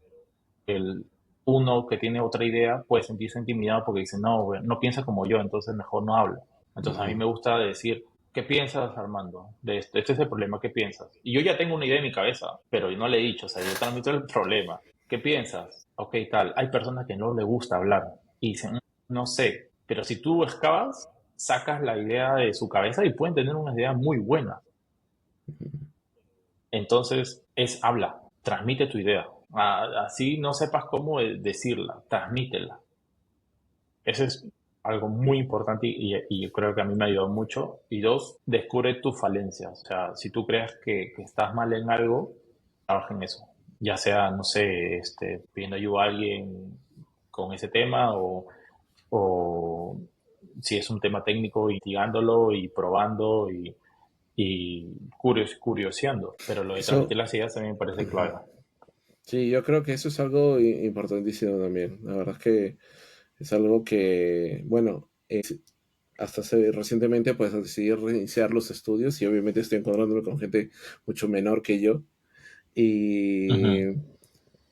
el uno que tiene otra idea puede sentirse intimidado porque dice, no, güey, no piensa como yo, entonces mejor no habla. Entonces a mí Ujú. me gusta decir, ¿qué piensas, Armando, de esto? Este es el problema, ¿qué piensas? Y yo ya tengo una idea en mi cabeza, pero yo no le he dicho, o sea, yo transmito el problema. ¿Qué piensas? Ok, tal. Hay personas que no les gusta hablar y dicen, no sé, pero si tú excavas, sacas la idea de su cabeza y pueden tener una idea muy buena. Entonces, habla, transmite tu idea. Así no sepas cómo decirla, transmítela. Ese es algo muy importante y creo que a mí me ha ayudado mucho. Y dos, descubre tus falencias. O sea, si tú crees que estás mal en algo, trabaja en eso. Ya sea, no sé, pidiendo ayuda a alguien con ese tema o si es un tema técnico, investigándolo y probando y curioseando. Pero lo de Eso, transmitir las ideas también me parece clave. sí, yo creo que eso es algo importantísimo también. La verdad es que es algo que, bueno, recientemente pues decidí reiniciar los estudios y obviamente estoy encontrándome con gente mucho menor que yo. Y, Ujú.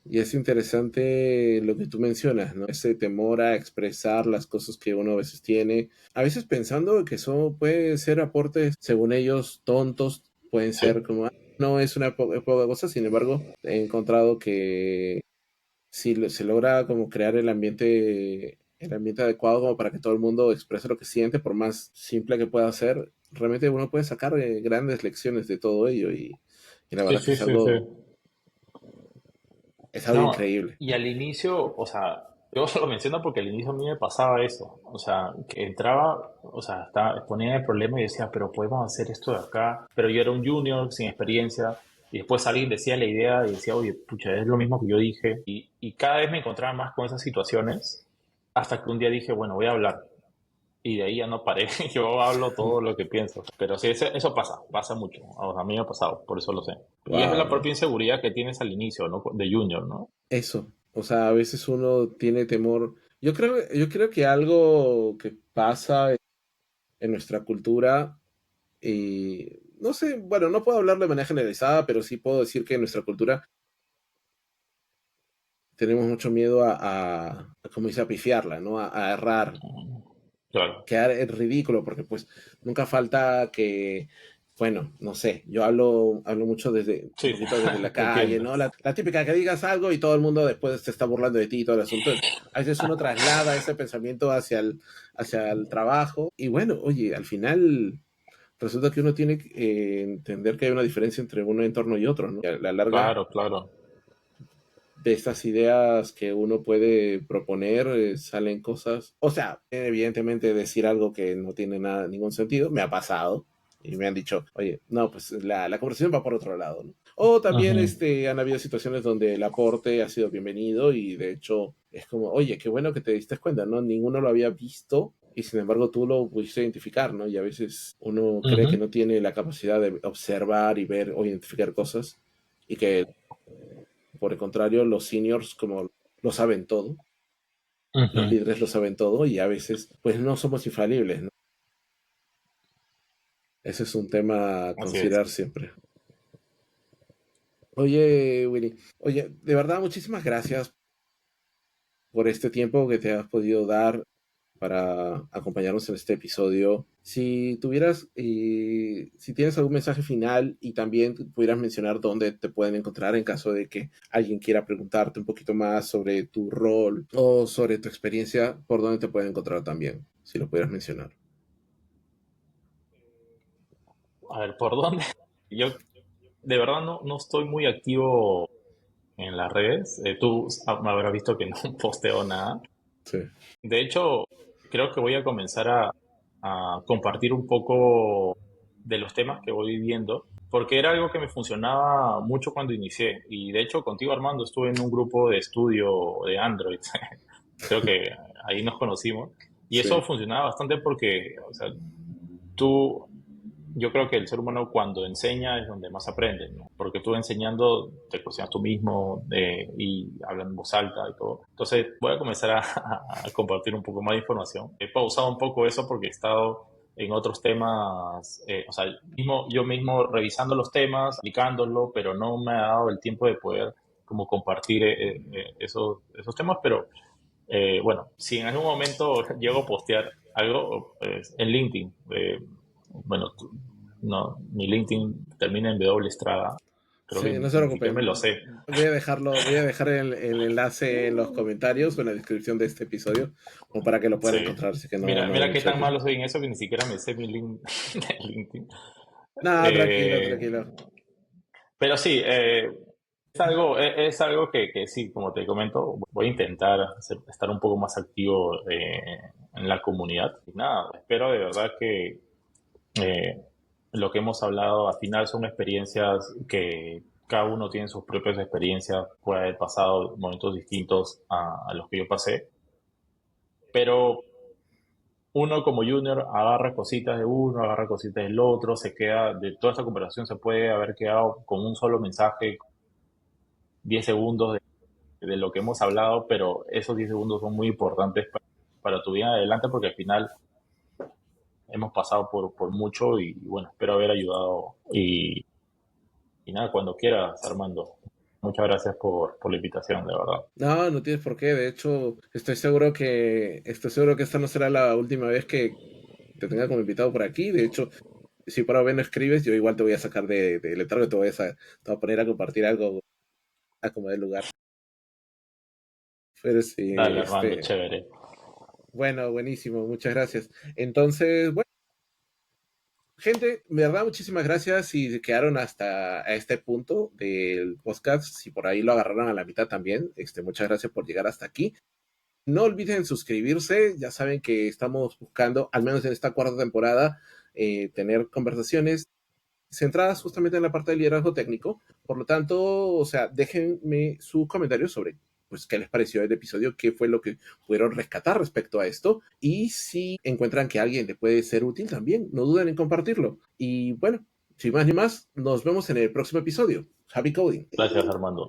y es interesante lo que tú mencionas, ¿no? Ese temor a expresar las cosas que uno a veces tiene, a veces pensando que eso puede ser aportes, según ellos, tontos, pueden Sí, ser como, no es una poca cosa, sin embargo, he encontrado que si se logra como crear el ambiente adecuado como para que todo el mundo exprese lo que siente, por más simple que pueda ser, realmente uno puede sacar grandes lecciones de todo ello y la sí, verdad que sí, sí, sí. es algo No, increíble. y al inicio, o sea, yo lo menciono porque al inicio a mí me pasaba eso, o sea, que entraba, o sea, ponía el problema y decía, pero podemos hacer esto de acá, pero yo era un junior sin experiencia, y después alguien decía la idea y decía, oye, pucha, es lo mismo que yo dije, y cada vez me encontraba más con esas situaciones, hasta que un día dije, bueno, voy a hablar, y de ahí ya no paré, yo hablo todo lo que pienso, pero sí, eso pasa mucho, o sea, a mí me ha pasado, por eso lo sé. Y es la Wow, propia inseguridad que tienes al inicio, ¿no? De junior, ¿no? eso. O sea, a veces uno tiene temor. Yo creo que algo que pasa en nuestra cultura, y no sé, bueno, no puedo hablar de manera generalizada, pero sí puedo decir que en nuestra cultura tenemos mucho miedo como dice, a pifiarla, ¿no? A errar, Claro. quedar en ridículo, porque pues nunca falta que, bueno, no sé, yo hablo mucho desde, un Sí, poquito desde la te calle, entiendo. ¿no? La típica que digas algo y todo el mundo después te está burlando de ti y todo el asunto. A veces uno traslada ese pensamiento hacia el trabajo y bueno, oye, al final resulta que uno tiene que entender que hay una diferencia entre un entorno y otro, ¿no? Y a la larga, Claro, claro. de estas ideas que uno puede proponer, salen cosas, o sea, evidentemente decir algo que no tiene nada, ningún sentido, me ha pasado y me han dicho, oye, no, pues la conversación va por otro lado, ¿no? O también Ujú, han habido situaciones donde el aporte ha sido bienvenido y de hecho es como, oye, qué bueno que te diste cuenta, ¿no? Ninguno lo había visto y sin embargo tú lo pudiste identificar, ¿no? Y a veces uno cree que ujú, no tiene la capacidad de observar y ver o identificar cosas y que por el contrario, los seniors como lo saben todo, los ujú. líderes lo saben todo y a veces pues no somos infalibles, ¿no? Ese es un tema a Así es. considerar siempre. Oye, Willy, oye, de verdad muchísimas gracias por este tiempo que te has podido dar para acompañarnos en este episodio. Si tuvieras, si tienes algún mensaje final y también pudieras mencionar dónde te pueden encontrar en caso de que alguien quiera preguntarte un poquito más sobre tu rol o sobre tu experiencia, por dónde te pueden encontrar también, si lo pudieras mencionar. A ver, ¿por dónde? Yo de verdad no estoy muy activo en las redes. Tú me habrás visto que no posteo nada. Sí. De hecho, creo que voy a comenzar a compartir un poco de los temas que voy viviendo, porque era algo que me funcionaba mucho cuando inicié. Y de hecho, contigo, Armando, estuve en un grupo de estudio de Android. Creo que ahí nos conocimos. Y eso Sí. funcionaba bastante porque, o sea, tú, yo creo que el ser humano cuando enseña es donde más aprende, ¿no? Porque tú enseñando te cuestionas tú mismo y hablan en voz alta y todo. Entonces voy a comenzar a compartir un poco más de información. He pausado un poco eso porque he estado en otros temas, o sea, yo mismo revisando los temas, aplicándolo, pero no me ha dado el tiempo de poder como compartir esos temas, pero bueno, si en algún momento llego a postear algo pues, en LinkedIn, bueno, no, mi LinkedIn termina en W Estrada, creo que Sí, no se ni siquiera me lo preocupen. sé. Voy a dejar el enlace en los comentarios o en la descripción de este episodio, o para que lo puedan Sí. encontrar, así que Mira, no hay mira qué mucho tan lío. malo soy en eso que ni siquiera me sé mi link de LinkedIn. No, tranquilo, Eh, tranquilo. pero sí, es algo que sí, como te comento, voy a intentar estar un poco más activo en la comunidad. Y nada, espero de verdad que eh, lo que hemos hablado al final son experiencias que cada uno tiene sus propias experiencias, puede haber pasado momentos distintos a los que yo pasé, pero uno como junior agarra cositas de uno, agarra cositas del otro, se queda, de toda esta conversación se puede haber quedado con un solo mensaje, 10 segundos de lo que hemos hablado, pero esos 10 segundos son muy importantes para tu vida adelante porque al final hemos pasado por mucho y bueno, espero haber ayudado y nada, cuando quieras, Armando. Muchas gracias por la invitación, de verdad. No, no tienes por qué. De hecho, estoy seguro que esta no será la última vez que te tenga como invitado por aquí. De hecho, si por ahora no escribes, yo igual te voy a sacar de letargo, te voy a poner a compartir algo a como de lugar. Pero sí, Dale, Armando, chévere. bueno, buenísimo, muchas gracias. Entonces, bueno, gente, de verdad, muchísimas gracias si se quedaron hasta a este punto del podcast. Si por ahí lo agarraron a la mitad también, muchas gracias por llegar hasta aquí. No olviden suscribirse, ya saben que estamos buscando, al menos en esta cuarta temporada, tener conversaciones centradas justamente en la parte del liderazgo técnico. Por lo tanto, o sea, déjenme sus comentarios sobre pues qué les pareció el episodio, qué fue lo que pudieron rescatar respecto a esto y si encuentran que a alguien le puede ser útil también, no duden en compartirlo. Y bueno, sin más ni más, nos vemos en el próximo episodio. Happy Coding. Gracias, Armando.